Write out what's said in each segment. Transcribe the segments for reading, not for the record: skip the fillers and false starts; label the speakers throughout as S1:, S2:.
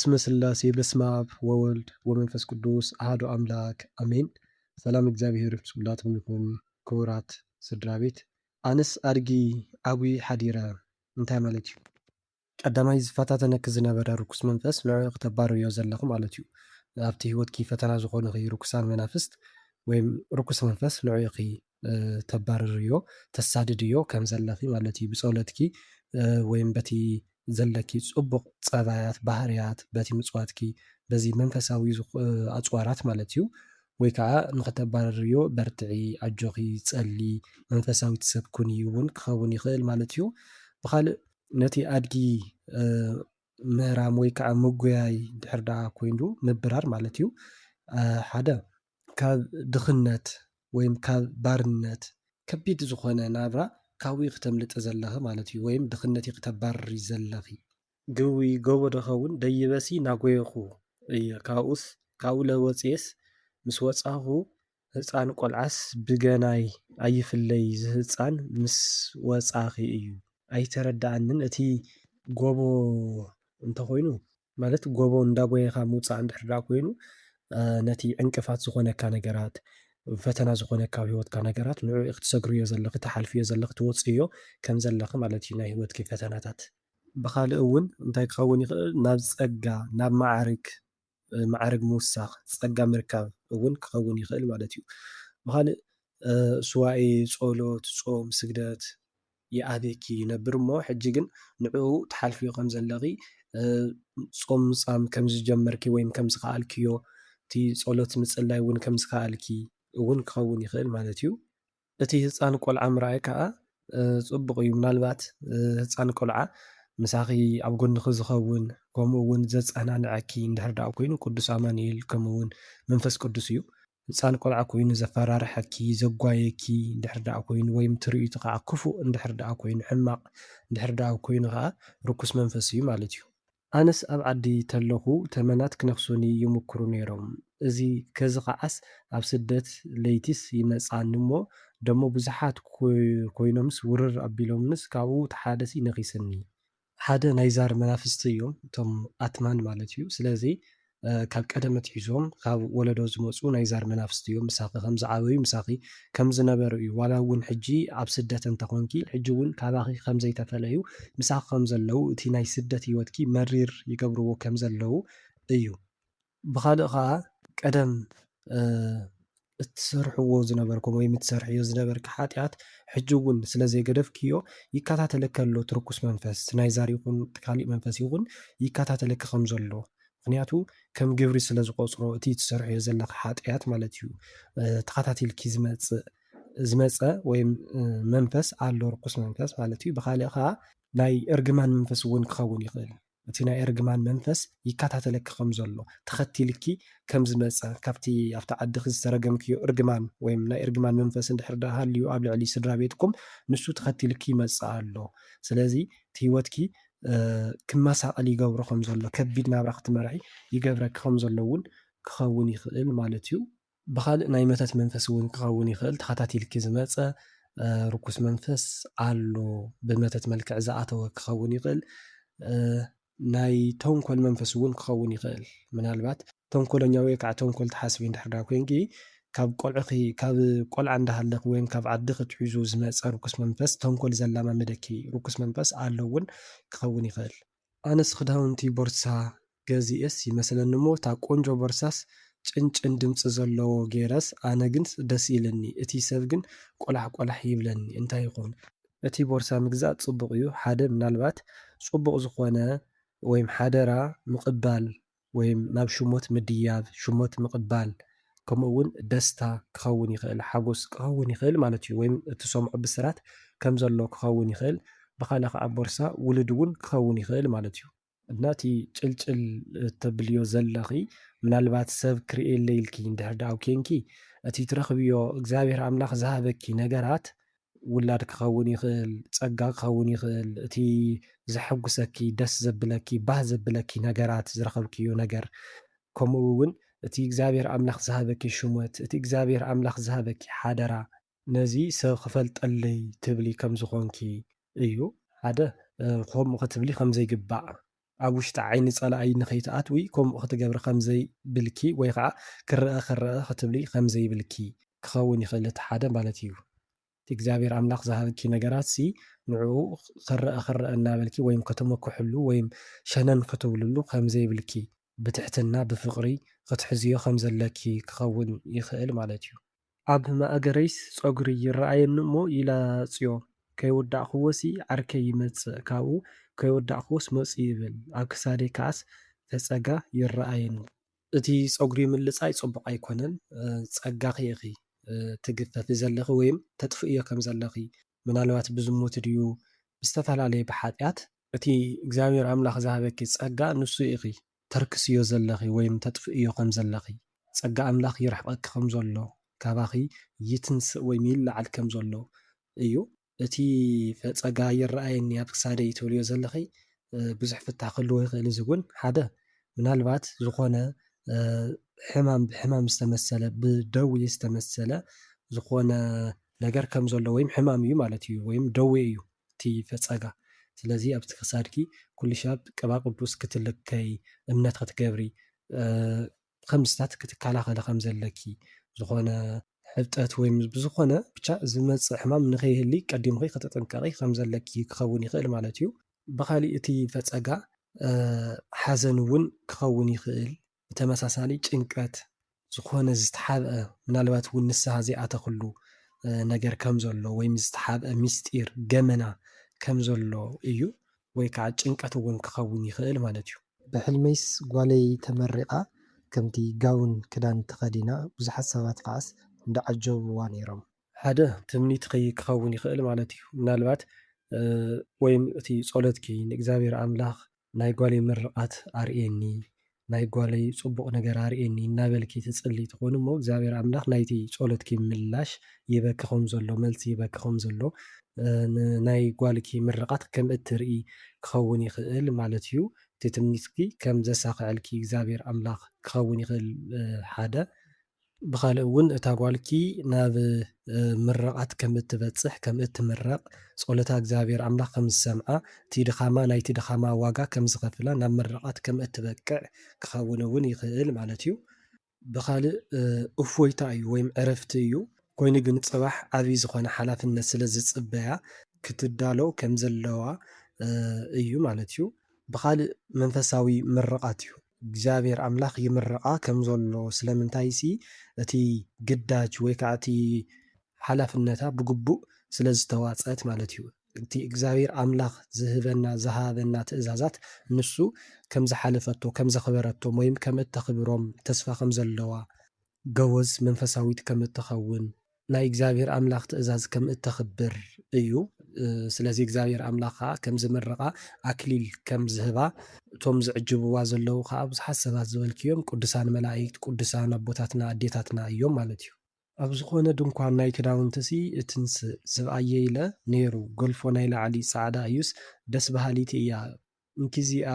S1: በስመ ስላሴ በስመ አብ ወወልድ ወመንፈስ ቅዱስ አሐዱ አምላክ አሜን። ሰላም እግዚአብሔር ብስኩላትኩም ይኩን። ክቡራት ስድራ ቤት ኣነስ ኣድጊ ዓብዪ ሓዲረ እንታይ ማለት እዩ? ቀዳማይ ዝፈታተነኪ ዝነበረ ርኩስ መንፈስ ንዕኡ ክተባርዮ ዘለኹ ማለት እዩ። ኣብቲ ሂወትኪ ፈተና ዝኾኑኺ ርኩሳን መናፍስት ወይም ርኩስ መንፈስ ንዕኡኺ ተባርርዮ ተሳድድዮ ከም ዘለኺ ማለት እዩ። ብፀሎትኪ ወይም በቲ ዘለኪ ፅቡቕ ፀባያት ባህርያት በቲ ምፅዋትኪ በዚ መንፈሳዊ ኣፅዋራት ማለት እዩ። ወይ ከዓ ንኽተባርርዮ በርትዒ ኣጆኺ ፀሊ መንፈሳዊት ሰብ ኩኒ እውን ክኸውን ይኽእል ማለት እዩ። ብካልእ ነቲ ኣድጊ ምህራም ወይ ከዓ ምጉያይ ድሕር ዳኣ ኮይኑ ምብራር ማለት እዩ። ሓደ ካብ ድኽነት ወይም ካብ ባርነት ከቢድ ዝኾነ ናብራ ካብኡ ክተምልጥ ዘለኺ ማለት እዩ። ወይም ድኽነት ክተባርሪ ዘለኺ ግዊ ጎቦ ድኸውን ደይበሲ ናጎየኹ እየ ካብኡ ለወፅየስ ምስ ወፃኹ ህፃን ቆልዓስ ብገናይ ኣይፍለይ ዝህፃን ምስ ወፃኺ እዩ። ኣይተረዳእንን እቲ ጎቦ እንተኾይኑ ማለት ጎቦ እንዳጎየኻ ምውፃእ እንድሕር ዳኣ ኮይኑ ነቲ ዕንቅፋት ዝኾነካ ነገራት ፈተና ዝኾነካ ኣብ ሂወትካ ነገራት ንዕኡ ክትሰግርዮ ዘለኺ ተሓልፍዮ ዘለኺ ትወፅዮ ከም ዘለኺ ማለት እዩ። ናይ ሂወትኪ ፈተናታት ብካልእ እውን እንታይ ክኸውን ይኽእል ናብ ፀጋ ናብ ማዕርግ ምውሳኽ ፀጋ ምርካብ እውን ክኸውን ይኽእል ማለት እዩ። ብካልእ ስዋኤ ፀሎት ፆም ስግደት ይኣብየኪ ይነብር እሞ ሕጂ ግን ንዕኡ ተሓልፍዮ ከም ዘለኺ ፆም ምፃም ከም ዝጀመርኪ ወይም ከም ዝከኣልክዮ እቲ ፀሎት ምፅላይ እውን ከም ዝከኣልኪ እውን ክኸውን ይኽእል ማለት እዩ። እቲ ህፃን ቆልዓ ምርኣይ ከዓ ፅቡቅ እዩ። ምናልባት ህፃን ቆልዓ ምሳኺ ኣብ ጎንኺ ዝኸውን ከምኡ እውን ዘፀናንዐኪ እንድሕር ዳኣ ኮይኑ ቅዱስ ኣማኒኤል ከምኡ እውን መንፈስ ቅዱስ እዩ። ህፃን ቆልዓ ኮይኑ ዘፈራርሐኪ ዘጓየኪ እንድሕር ዳኣ ኮይኑ ወይም ትርኢቱ ከዓ ክፉእ እንድሕር ዳኣ ኮይኑ ሕማቕ እንድሕር ዳኣ ኮይኑ ከዓ ርኩስ መንፈስ እዩ ማለት እዩ። ኣነስ ኣብ ዓዲ ተለኹ ተመናት ክነክሱኒ ይምክሩ ነይሮም። እዚ ከዚ ከዓስ ኣብ ስደት ለይቲስ ይመፃኒ እሞ ደሞ ብዙሓት ኮይኖምስ ውርር ኣቢሎምንስ ካብኡ እቲ ሓደሲ ነኺሰኒ። ሓደ ናይ ዛር መናፍስቲ እዮም እቶም ኣትማን ማለት እዩ። ስለዚ ካብ ቀደም ኣትሒዞም ካብ ወለዶ ዝመፁ ናይ ዛር መናፍስቲ እዮም። ምሳኺ ከም ዝዓበዩ ምሳኺ ከም ዝነበሩ እዩ። ዋላ እውን ሕጂ ኣብ ስደት እንተኾንኪ ሕጂ እውን ካባኺ ከም ዘይተፈለዩ ምሳኺ ከም ዘለው እቲ ናይ ስደት ሂወትኪ መሪር ይገብርዎ ከም ዘለው እዩ። ብካልእ ከዓ ቀደም እትሰርሕዎ ዝነበርኩም ወይም እትሰርሕዮ ዝነበርኪ ሓጢኣት ሕጂ እውን ስለዘይገደፍክዮ ይከታተለካ ኣሎ እቲ ርኩስ መንፈስ ናይ ዛር ይኹን ካሊእ መንፈስ ይኹን ይከታተለካ ከም ዘሎ ምክንያቱ ከም ግብሪ ስለ ዝቆፅሮ እቲ ትሰርሕዮ ዘለካ ሓጢኣት ማለት እዩ። ተኸታቲልኪ ዝመፀ ወይም መንፈስ ኣሎ ርኩስ መንፈስ ማለት እዩ። ብካልእ ከዓ ናይ እርግማን መንፈስ እውን ክኸውን ይኽእል። እቲ ናይ እርግማን መንፈስ ይከታተለካ ከም ዘሎ ተኸቲልኪ ከም ዝመፀ ካብቲ ኣብቲ ዓድኺ ዝተረገምክዮ እርግማን ወይም ናይ እርግማን መንፈስ እንድሕር ዳኣ ሃልዩ ኣብ ልዕሊ ስድራ ቤትኩም ንሱ ተኸቲልኪ ይመፅእ ኣሎ። ስለዚ እቲ ሂወትኪ ክመሳቀል ይገብሮ ከም ዘሎ ከቢድ ናብራ ክትመርሒ ይገብረካ ከም ዘሎ እውን ክኸውን ይኽእል ማለት እዩ። ብካልእ ናይ መተት መንፈስ እውን ክኸውን ይኽእል። ተኸታቲልኪ ዝመፀ ርኩስ መንፈስ ኣሎ ብመተት መልክዕ ዝኣተወ ክኸውን ይኽእል። ናይ ተንኮል መንፈስ እውን ክኸውን ይኽእል። ምናልባት ተንኮለኛ ወይ ከዓ ተንኮል ተሓስቢ እንድሕር ዳኣ ኮንኪ ካብ ቆልዓ እንዳሃለኺ ወይም ካብ ዓድኺ ትሒዙ ዝመፀ ርኩስ መንፈስ ተንኮል ዘላማምደኪ ርኩስ መንፈስ ኣሎ እውን ክኸውን ይኽእል። ኣነስ ክዳውንቲ ቦርሳ ገዚአስ ይመስለኒ እሞ እታ ቆንጆ ቦርሳስ ጭንጭን ድምፂ ዘለዎ ገይረስ ኣነ ግን ደስ ኢለኒ እቲ ሰብ ግን ቆላሕ ቆላሕ ይብለኒ እንታይ ይኾን? እቲ ቦርሳ ምግዛእ ፅቡቅ እዩ። ሓደ ምናልባት ፅቡቅ ዝኾነ ወይም ሓደራ ምቕባል ወይም ናብ ሽሞት ምድያብ ሽሞት ምቕባል ከምኡ እውን ደስታ ክኸውን ይኽእል ሓጎስ ክኸውን ይኽእል ማለት እዩ። ወይም እትሰምዖ ብስራት ከም ዘሎ ክኸውን ይኽእል። ብካልእ ከዓ ቦርሳ ውሉድ እውን ክኸውን ይኽእል ማለት እዩ። እና እቲ ጭልጭል ተብልዮ ዘለኺ ምናልባት ሰብ ክርእየለይ ኢልኪ እንድሕር ዳኣ ኮንኪ እቲ ትረኽብዮ እግዚኣብሔር ኣምላኽ ዝሃበኪ ነገራት ውላድ ክኸውን ይኽእል ፀጋ ክኸውን ይኽእል እቲ ዘሐጉሰኪ ደስ ዘብለኪ ባህ ዘብለኪ ነገራት ዝረኸብክዮ ነገር ከምኡ እውን እቲ እግዚኣብሔር ኣምላኽ ዝሃበኪ ሽሞት እቲ እግዚኣብሔር ኣምላኽ ዝሃበኪ ሓደራ ነዚ ሰብ ክፈልጠለይ ትብሊ ከም ዝኾንኪ እዩ። ሓደ ከምኡ ክትብሊ ከም ዘይግባእ ኣብ ውሽጢ ዓይኒ ጸላኣይ ንኸይትኣትዊ ከምኡ ክትገብሪ ከም ዘይብልኪ ወይ ከዓ ክርአ ክትብሊ ከም ዘይብልኪ ክኸውን ይኽእል እቲ ሓደ ማለት እዩ። እቲ እግዚኣብሔር ኣምላኽ ዝሃበኪ ነገራትሲ ንዕኡ ክርአ እናበልኪ ወይም ከተመኩሕሉ ወይም ሸነን ክትብልሉ ከም ዘይብልኪ ብትሕትና ብፍቕሪ ክትሕዝዮ ከም ዘለኪ ክኸውን ይኽእል ማለት እዩ። ኣብ ማእገረይስ ፀጉሪ ይረኣየኒ እሞ ይላፅዮ ከይወዳእኽዎሲ ዓርከይ ይመፅእ ካብኡ ከይወዳእኽዎስ መፁ ይብል ኣብ ክሳደይ ከዓስ ፈፀጋ ይረኣየኒ። እቲ ፀጉሪ ምልፃይ ፅቡቅ ኣይኮነን። ፀጋኺ ኢኺ ትግፈፊ ዘለኺ ወይም ተጥፍእዮ ከም ዘለኺ ምናልባት ብዝሙት ድዩ ብዝተፈላለየ ብሓጢኣት እቲ እግዚኣብሔር ኣምላኽ ዝሃበኪ ፀጋ ንሱ ኢኺ ተርክስዮ ዘለኺ ወይም ተጥፍእዮ ከም ዘለኺ ፀጋ ኣምላኽ ይርሕቐኪ ከም ዘሎ ካባኺ ይትንስእ ወይም ይለዓል ከም ዘሎ እዩ። እቲ ፀጋ ይረኣየኒ ኣብ ክሳደይ ትብልዮ ዘለኺ ብዙሕ ፍታሕ ክህልዎ ይኽእል። እዚ እውን ሓደ ምናልባት ዝኾነ ሕማም ብሕማም ዝተመሰለ ብደዌ ዝተመሰለ ዝኾነ ነገር ከም ዘሎ ወይም ሕማም እዩ ማለት እዩ ወይም ደዌ እዩ እቲ ፈፀጋ። ስለዚ ኣብቲ ክሳድኪ ኩሉ ሻብ ቅባ ቅዱስ ክትልከይ እምነት ክትገብሪ ከምስታት ክትከላኸሊ ከም ዘለኪ ዝኾነ ሕብጠት ወይም ብዝኾነ ብቻ ዝመፅእ ሕማም ንኸይህሊ ቀዲምኺ ክትጥንቀቂ ከም ዘለኪ ክኸውን ይኽእል ማለት እዩ። ብኻሊእ እቲ ፈፀጋ ሓዘን እውን ክኸውን ይኽእል። ብተመሳሳሊ ጭንቀት ዝኾነ ዝተሓብአ ምናልባት እውን ንስሓ ዘይኣተኽሉ ነገር ከም ዘሎ ወይም ዝተሓብአ ሚስጢር ገመና ከም ዘሎ እዩ። ወይ ከዓ ጭንቀት እውን ክኸውን ይኽእል ማለት እዩ። ብሕልመይስ ጓለይ ተመሪቓ ከምቲ ጋውን ክዳን ተኸዲና ብዙሓት ሰባት ከዓስ እንዳዓጀብዋ ነይሮም። ሓደ ትምኒትኺ ክኸውን ይኽእል ማለት እዩ። ምናልባት ወይም እቲ ጸሎትኪ ንእግዚኣብሔር ኣምላኽ ናይ ጓለይ ምርቓት ኣርኤኒ ናይ ጓለይ ፅቡቕ ነገር ኣርኤኒ እናበልኪ ትጽሊ ትኾኑ እሞ እግዚኣብሔር ኣምላኽ ናይቲ ጸሎትኪ ምላሽ ይበኪ ከም ዘሎ መልሲ ይበኪ ከም ዘሎ ናይ ጓልኪ ምርቓት ከም እትርኢ ክኸውን ይኽእል ማለት እዩ። እቲ ትምኒትኪ ከም ዘሳኽዐልኪ እግዚኣብሔር ኣምላኽ ክኸውን ይኽእል ሓደ ብኻልእ እውን እታ ጓልኪ ናብ ምርቓት ከም እትበፅሕ ከም እትምረቕ ጸሎታ እግዚኣብሔር ኣምላኽ ከም ዝሰምዓ እቲ ድኻማ ናይቲ ድኻማ ዋጋ ከም ዝኸፍላ ናብ ምርቓት ከም እትበቅዕ ክኸውን እውን ይኽእል ማለት እዩ። ብኻልእ እፎይታ እዩ ወይም ዕረፍቲ እዩ። ኮይኑ ግን ፅባሕ ዓብዪ ዝኾነ ሓላፍነት ስለ ዝፅበያ ክትዳሎ ከም ዘለዋ እዩ ማለት እዩ። ብኻልእ መንፈሳዊ ምርቓት እዩ እግዚኣብሔር ኣምላኽ ይምርቓ ከም ዘሎ ስለምንታይሲ እቲ ግዳጅ ወይ ከዓ እቲ ሓላፍነታ ብግቡእ ስለ ዝተዋፀት ማለት እዩ። እቲ እግዚኣብሔር ኣምላኽ ዝህበና ዝሃበና ትእዛዛት ንሱ ከም ዝሓለፈቶ ከም ዘኽበረቶም ወይም ከም እተኽብሮም ተስፋ ከም ዘለዋ ገወዝ መንፈሳዊት ከም እትኸውን ናይ እግዚኣብሔር ኣምላኽ ትእዛዝ ከም እተኽብር እዩ። ስለዚ እግዚኣብሔር ኣምላኽ ከዓ ከም ዝምርቓ ኣክሊል ከም ዝህባ እቶም ዝዕጅብዋ ዘለዉ ከዓ ብዙሓት ሰባት ዝበልክዮም ቅዱሳን መላእክት ቅዱሳን ኣቦታትና ኣዴታትና እዮም ማለት እዩ። ኣብ ዝኾነ ድንኳን ናይ ክዳውንቲሲ እትንስእ ዝብኣየ ኢለ ነይሩ ጎልፎ ናይ ላዕሊ ፃዕዳ እዩስ ደስ በሃሊት እያ እንኪዚኣ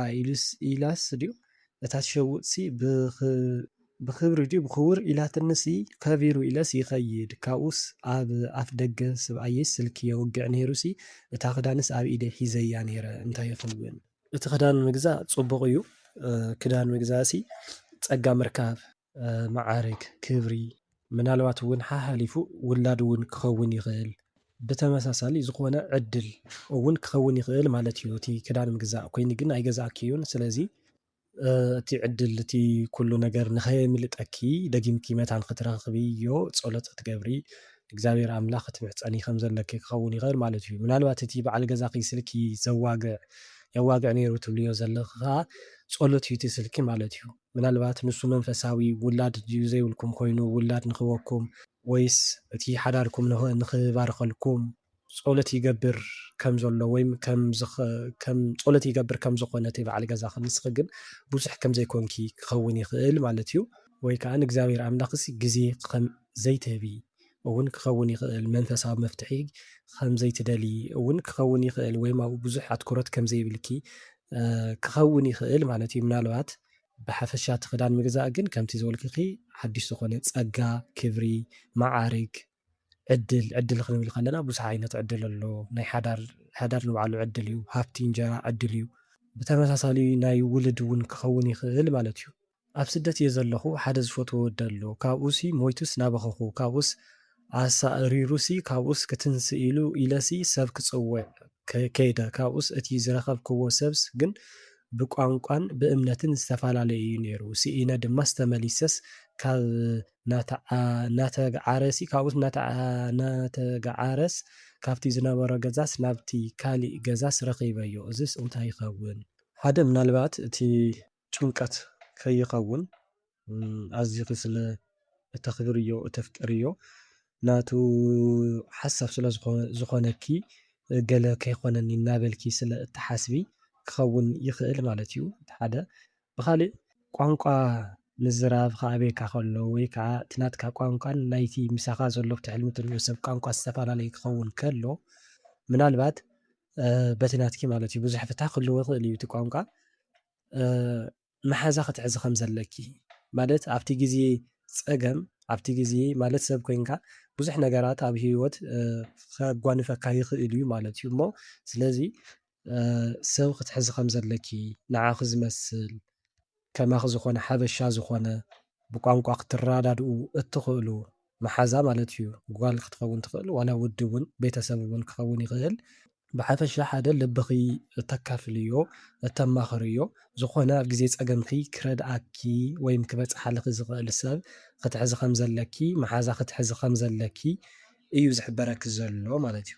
S1: ኢላስ ድዩ እታ ትሸውጥሲ ብክብሪ ድዩ ብክቡር ኢላትንሲ ከቢሩ ኢለስ ይኸይድ ካብኡስ ኣብ ኣፍ ደገ ሰብኣየስ ስልኪ የውግዕ ነይሩሲ እታ ክዳንስ ኣብ ኢደ ሒዘያ ነይረ እንታይ ይኸውን። እቲ ክዳን ምግዛእ ፅቡቕ እዩ። ክዳን ምግዛእሲ ፀጋ ምርካብ ማዓርግ ክብሪ ምናልባት እውን ሓሓሊፉ ውላድ እውን ክኸውን ይኽእል ብተመሳሳሊ ዝኾነ ዕድል እውን ክኸውን ይኽእል ማለት እዩ። እቲ ክዳን ምግዛእ ኮይኑ ግን ኣይገዛእኪዩን ስለዚ እቲ ዕድል እቲ ኩሉ ነገር ንኸየምልጠኪ ደጊምኪ መታን ክትረኽብዮ ጸሎት ክትገብሪ እግዚኣብሔር ኣምላኽ ክትምሕፀኒ ከም ዘለኪ ክኸውን ይኽእል ማለት እዩ። ምናልባት እቲ በዓል ገዛኺ ስልኪ የዋግዕ ነይሩ ትብልዮ ዘለኻ ጸሎት እዩ እቲ ስልኪ ማለት እዩ። ምናልባት ንሱ መንፈሳዊ ውላድ ድዩ ዘይብልኩም ኮይኑ ውላድ ንኽበኩም ወይስ እቲ ሓዳርኩም ንኽባርኸልኩም ጸሎት ይገብር ከም ዘሎ ወይም ከም ጸሎት ይገብር ከም ዝኾነ እቲ በዓል ገዛኺ ንስኺ ግን ብዙሕ ከም ዘይኮንኪ ክኸውን ይኽእል ማለት እዩ። ወይ ከዓ ንእግዚኣብሔር ኣምላኽሲ ግዜ ከም ዘይትህቢ እውን ክኸውን ይኽእል መንፈሳዊ መፍትሒ ከም ዘይትደሊ እውን ክኸውን ይኽእል ወይም ኣብኡ ብዙሕ ኣትኩረት ከም ዘይብልኪ ክኸውን ይኽእል ማለት እዩ። ምናልባት ብሓፈሻ እቲ ክዳን ምግዛእ ግን ከምቲ ዝበልክኺ ሓድሽ ዝኾነ ፀጋ ክብሪ ማዓርግ ዕድል ክንብል ከለና ብዙሕ ዓይነት ዕድል ኣሎ። ናይ ሓዳር ንባዕሉ ዕድል እዩ። ሃብቲ እንጀራ ዕድል እዩ። ብተመሳሳሊ ናይ ውልድ እውን ክኸውን ይኽእል ማለት እዩ። ኣብ ስደት እየ ዘለኹ ሓደ ዝፈትዎ ወዲ ኣሎ ካብኡሲ ሞይቱስ ናበኸኹ ካብኡስ ኣሳእሪሩሲ ካብኡስ ክትንስእ ኢሉ ኢለሲ ሰብ ክፅውዕ ከይደ ካብኡስ እቲ ዝረኸብክዎ ሰብስ ግን ብቋንቋን ብእምነትን ዝተፈላለየ እዩ ነይሩ ስኢነ ድማ ዝተመሊሰስ ካብ ናተገዓረሲ ካብኡስ ናተገዓረስ ካብቲ ዝነበሮ ገዛስ ናብቲ ካሊእ ገዛስ ረኺበዮ እዝስ እንታይ ይኸውን? ሓደ ምናልባት እቲ ጭንቀት ከይኸውን ኣዝዩ ስለ እተኽብርዮ እተፍቅርዮ ናቱ ሓሳብ ስለ ዝኾነኪ ገለ ከይኾነኒ እናበልኪ ስለ እትሓስቢ ክኸውን ይኽእል ማለት እዩ። እቲ ሓደ ብኻሊእ ቋንቋ ምዝራብ ከኣበየካ ከሎ ወይ ከዓ እቲ ናትካ ቋንቋን ናይቲ ምሳኻ ዘሎ ኣብቲ ሕልሚ እትሪእዮ ሰብ ቋንቋ ዝተፈላለየ ክኸውን ከሎ ምናልባት በቲ ናትኪ ማለት እዩ ብዙሕ ፍታሕ ክህልዎ ይኽእል እዩ እቲ ቋንቋ መሓዛ ክትሕዚ ከም ዘለኪ ማለት ኣብቲ ግዜ ፀገም ኣብቲ ግዜ ማለት ሰብ ኮይንካ ብዙሕ ነገራት ኣብ ሂወት ከጓንፈካ ይኽእል እዩ ማለት እዩ እሞ ስለዚ ሰብ ክትሕዚ ከም ዘለኪ ንዓኹ ዝመስል ከማኺ ዝኾነ ሓበሻ ዝኾነ ብቋንቋ ክትረዳድኡ እትኽእሉ መሓዛ ማለት እዩ ጓል ክትኸውን ትኽእል ዋላ ውዲ እውን ቤተሰብ እውን ክኸውን ይኽእል ብሓፈሻ ሓደ ልብኺ እተካፍልዮ እተማኽርዮ ዝኾነ ኣብ ግዜ ፀገምኪ ክረድኣኪ ወይም ክበፅሓልኺ ዝኽእል ሰብ ክትሕዚ ከም ዘለኪ መሓዛ ክትሕዚ ከም ዘለኪ እዩ ዝሕበረኪ ዘሎ ማለት እዩ።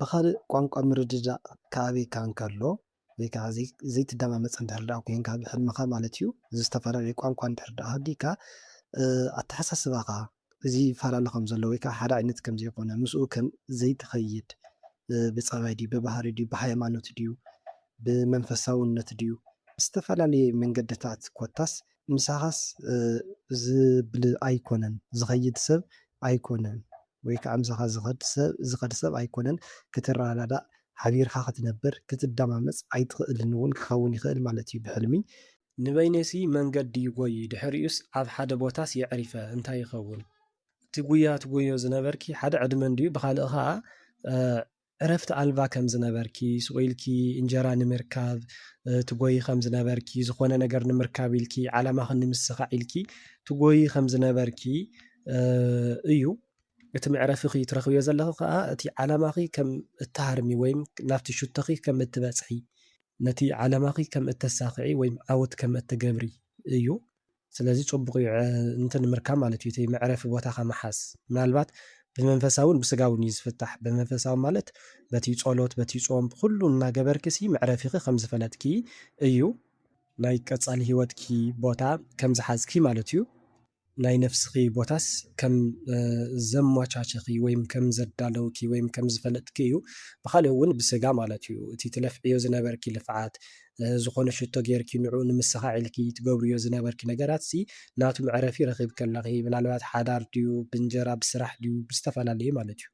S1: ብኻሊእ ቋንቋ ምርድዳእ ከኣበየካ እንከሎ ወይ ከዓ ዘይትደማመፅ እንድሕር ዳኣ ኮንካ ብሕልምኻ ማለት እዩ ዝተፈላለዩ ቋንቋ እንድሕር ዳኣ ሃሊካ ኣተሓሳስባኻ እዚ ይፈላለ ከም ዘሎ ወይ ከዓ ሓደ ዓይነት ከም ዘይኮነ ምስኡ ከም ዘይትኸይድ ብፀባይ ድዩ ብባህሪ ድዩ ብሃይማኖት ድዩ ብመንፈሳውነት ድዩ ዝተፈላለየ መንገድታት ኮታስ ምሳኻስ ዝብል ኣይኮነን ዝኸይድ ሰብ ኣይኮነን ወይ ከዓ ምሳኻ ዝኸድ ሰብ ኣይኮነን ክትረዳዳእ ሓቢርካ ክትነብር ክትደማመፅ ኣይትኽእልን እውን ክኸውን ይኽእል ማለት እዩ ብሕልሚ ንበይነሲ መንገዲ ይጎይ ድሕሪኡስ ኣብ ሓደ ቦታስ የዕሪፈ እንታይ ይኸውን እቲ ጉያ ትጎዮ ዝነበርኪ ሓደ ዕድመን ድዩ ብኻልእ ከዓ ዕረፍቲ ኣልባ ከም ዝነበርኪ ስቑኢልኪ እንጀራ ንምርካብ ትጎይ ከም ዝነበርኪ ዝኾነ ነገር ንምርካብ ኢልኪ ዓላማኺ ንምስኻዕ ኢልኪ ትጎይ ከም ዝነበርኪ እዩ እቲ መዕረፊኺ ትረኽብዮ ዘለኹ ከዓ እቲ ዓላማኺ ከም እተሃርሚ ወይም ናብቲ ሽቶኺ ከም እትበፅሒ ነቲ ዓላማኺ ከም እተሳኽዒ ወይም ዓወት ከም እትገብሪ እዩ። ስለዚ ፅቡቕ እዩ እንትን ምርካብ ማለት እዩ እቲ መዕረፊ ቦታኻ ምሓዝ ምናልባት ብመንፈሳውን ብስጋውን እዩ ዝፍታሕ ብመንፈሳዊ ማለት በቲ ጸሎት በቲ ጾም ኩሉ እናገበርክሲ መዕረፊኺ ከም ዝፈለጥኪ እዩ ናይ ቀጻሊ ሂወትኪ ቦታ ከም ዝሓዝኪ ማለት እዩ ናይ ነፍስኺ ቦታስ ከም ዘሟቻችኺ ወይም ከም ዘዳለውኪ ወይም ከም ዝፈለጥኪ እዩ ብኻልእ እውን ብስጋ ማለት እዩ እቲ ትለፍዕዮ ዝነበርኪ ልፍዓት ዝኾነ ሽቶ ጌርኪ ንዑ ንምስኻዕ ኢልኪ ትገብርዮ ዝነበርኪ ነገራት ናቱ መዕረፊ ረኺብክ ኣለኺ ምናልባት ሓዳር ድዩ ብእንጀራ ብስራሕ ድዩ ብዝተፈላለየ ማለት እዩ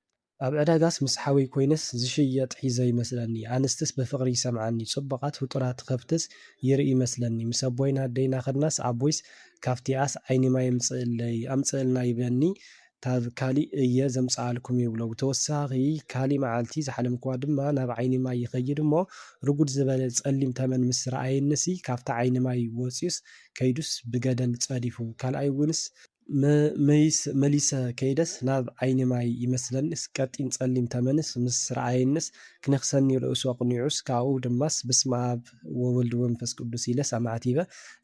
S1: ኣብ ዕዳጋስ ምስ ሓወይ ኮይነስ ዝሽየጥ ሒዘ ይመስለኒ ኣንስትስ ብፍቕሪ ይሰምዓኒ ጽቡቓት ፍጡራት ከብትስ ይርኢ ይመስለኒ ምስ ኣቦይና ኣደይና ኸድናስ ኣቦይስ ካብቲኣስ ዓይኒ ማይ ኣምፅእልና ይብለኒ ካብ ካሊእ እየ ዘምፅኣልኩም ይብሎ ብተወሳኺ ካሊእ መዓልቲ ዝሓለምክዋ ድማ ናብ ዓይኒ ማይ ይኸይድ እሞ ርጉድ ዝበለ ጸሊም ተመን ምስ ረኣየንሲ ካብታ ዓይኒ ማይ ወፂኡስ ከይዱስ ብገደል ጸዲፉ ካልኣይ እውንስ መሊሰ ከይደስ ናብ ዓይኒ ማይ ይመስለኒስ ቀጢን ጸሊም ተመንስ ምስ ረኣየንስ ክነኽሰኒ ርእሱ ኣቕኒዑስ ካብኡ ድማስ በስመ ኣብ ወወልድ ወመንፈስ ቅዱስ ኢለ ኣማዕቲበ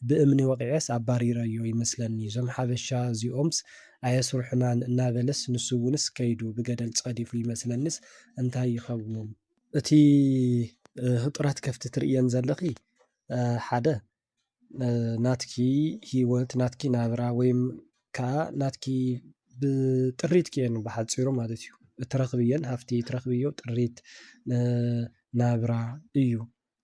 S1: ብእምኒ ወቂዐስ ኣባሪረዮ ይመስለኒ እዞም ሓበሻ እዚኦምስ ኣየስርሑናን እናበለስ ንሱ እውንስ ከይዱ ብገደል ጸዲፉ ይመስለኒስ እንታይ ይኸውን? እቲ ህጡራት ከፍቲ ትርእየን ዘለኺ ሓደ ናትኪ ሂወት ናትኪ ናብራ ወይም ከዓ ናትኪ ብጥሪት ክየን ብሓፂሩ ማለት እዩ እትረኽብየን ሃፍቲ እትረኽብዮ ጥሪት ናብራ እዩ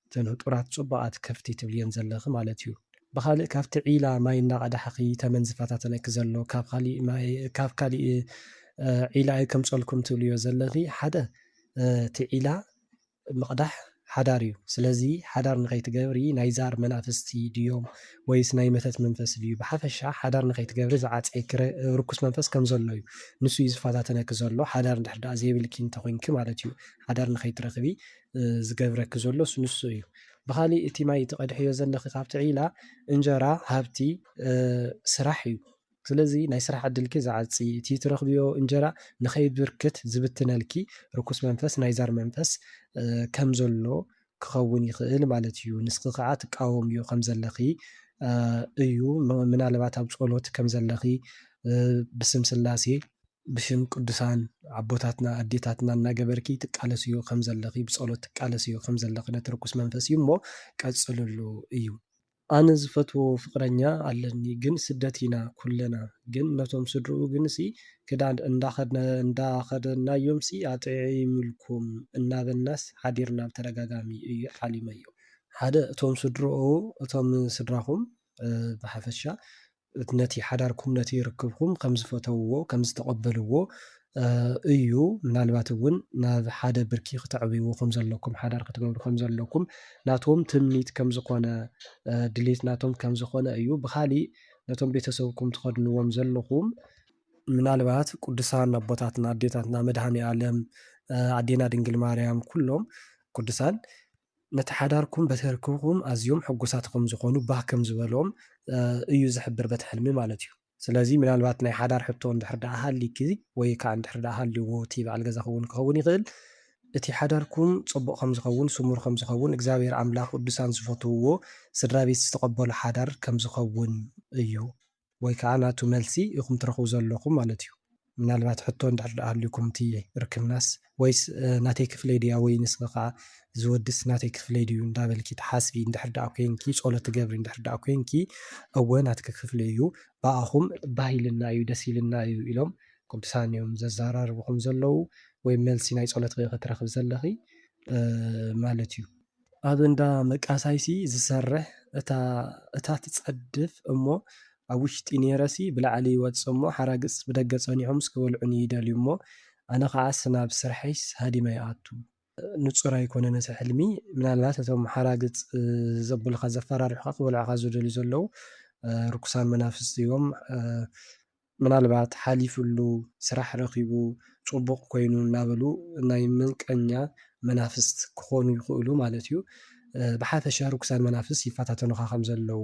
S1: እተን ህጡራት ፅቡቓት ከፍቲ ትብልየን ዘለኺ ማለት እዩ ብኻልእ ካብቲ ዒላ ማይ እናቐዳሕኺ ተመን ዝፈታተነኪ ዘሎ ካብ ካሊእ ዒላ ከምፀልኩም ትብልዮ ዘለኺ ሓደ እቲ ዒላ ምቕዳሕ ሓዳር እዩ ስለዚ ሓዳር ንኸይትገብሪ ናይ ዛር መናፍስቲ ድዮም ወይስ ናይ መተት መንፈስ ድዩ ብሓፈሻ ሓዳር ንኸይትገብሪ ዝዓፀየኪ ርኩስ መንፈስ ከም ዘሎ እዩ ንሱ እዩ ዝፈታተነኪ ዘሎ ሓዳር እንድሕር ዳኣ ዘይብልኪ እንተኮይንኪ ማለት እዩ ሓዳር ንኸይትረኽቢ ዝገብረኪ ዘሎ ንሱ እዩ ብኻሊእ እቲ ማይ ትቐድሕዮ ዘለኺ ካብቲ ዒላ እንጀራ ሃብቲ ስራሕ እዩ። ስለዚ ናይ ስራሕ ዕድልኪ ዝዓፂ እቲ ትረኽብዮ እንጀራ ንኸይብርክት ዝብትነልኪ ርኩስ መንፈስ ናይ ዛር መንፈስ ከም ዘሎ ክኸውን ይኽእል ማለት እዩ። ንስኺ ከዓ ትቃወምዮ ከም ዘለኺ እዩ። ምናልባት ኣብ ጸሎት ከም ዘለኺ ብስም ስላሴ ብሽም ቅዱሳን ኣቦታትና ኣዴታትና እናገበርኪ ትቃለስዮ ከም ዘለኺ ብጸሎት ትቃለስዮ ከም ዘለኺ ነቲ ርኩስ መንፈስ እዩ እሞ ቀጽልሉ እዩ። ኣነ ዝፈትዎ ፍቅረኛ ኣለኒ ግን ስደት ኢና ኩለና ግን ነቶም ስድርኡ ግንሲ ክዳን እንዳኸደናዮምሲ ኣጥዕይምልኩም እናበልናስ ሓዲርና ብተደጋጋሚ እዩ ሓሊመዮ። ሓደ እቶም ስድርኡ እቶም ስድራኹም ብሓፈሻ ነቲ ሓዳርኩም ነቲ ርክብኩም ከም ዝፈተውዎ ከም ዝተቐበልዎ እዩ። ምናልባት እውን ናብ ሓደ ብርኪ ክትዕብይዎ ከም ዘለኩም ሓዳር ክትገብሩ ከም ዘለኩም ናቶም ትምኒት ከም ዝኾነ ድሌት ናቶም ከም ዝኾነ እዩ። ብኻሊእ ነቶም ቤተሰብኩም ትኸድንዎም ዘለኹም ምናልባት ቅዱሳን ኣቦታትና ኣዴታትና መድሃኒኣለም ኣዴና ድንግል ማርያም ኩሎም ቅዱሳን ነቲ ሓዳርኩም በቲ ርክብኩም ኣዝዮም ሕጉሳት ከም ዝኾኑ ባህ ከም ዝበሎም እዩ ዝሕብር በቲ ሕልሚ ማለት እዩ። ስለዚ ምናልባት ናይ ሓዳር ሕቶ እንድሕር ደኣ ሃሊኪ ወይ ከዓ እንድሕር ደኣ ሃልይዎ እቲ በዓል ገዛ ክኸውን ይኽእል እቲ ሓዳርኩም ጽቡቕ ከም ዝኸውን ስሙር ከም ዝኸውን እግዚኣብሔር ኣምላኽ ቅዱሳን ዝፈትውዎ ስድራቤት ዝተቐበሉ ሓዳር ከም ዝኸውን እዩ። ወይ ከዓ ናቱ መልሲ ኢኹም ትረኽቡ ዘለኹም ማለት እዩ። ምናልባት ሕቶ እንድሕር ደኣ ሃልይኩም እቲ ርክብናስ ወይስ ናተይ ክፍለይ ድያ ወይ ንስኺ ከዓ ዝወድስ ናተይ ክፍለይ ድዩ እንዳበልኪ ተሓስቢ እንድሕር ደኣ ኮንኪ ጸሎት ትገብሪ እንድሕር ደኣ ኮንኪ እወ ናትኪ ክፍለይ እዩ ብኣኹም ባህ ኢልና እዩ ደስ ኢልና እዩ ኢሎም ቅዱሳን እዮም ዘዘራርብኹም ዘለዉ ወይ መልሲ ናይ ጸሎት ክትረኽብ ዘለኺ ማለት እዩ። ኣብ እንዳ መቃሳይሲ ዝሰርሕ እታ ትጸድፍ እሞ ኣብ ውሽጢ ነይረሲ ብላዕሊ ይወፅእ እሞ ሓራግፅ ብደገ ጸኒሖምስ ክበልዑኒ ይደልዩ እሞ ኣነ ከዓስ ናብ ስርሐይስ ሃዲመ ይኣቱ ንጹር ኣይኮነን እቲ ሕልሚ። ምናልባት እቶም ሓራግፅ ዘብልካ ዘፈራርሑካ ክበልዑካ ዝደልዩ ዘለዉ ርኩሳን መናፍስቲ እዮም። ምናልባት ሓሊፉሉ ስራሕ ረኺቡ ጽቡቕ ኮይኑ እናበሉ ናይ ምንቀኛ መናፍስት ክኾኑ ይኽእሉ ማለት እዩ። ብሓፈሻ ርኩሳን መናፍስ ይፈታተኑካ ከም ዘለዉ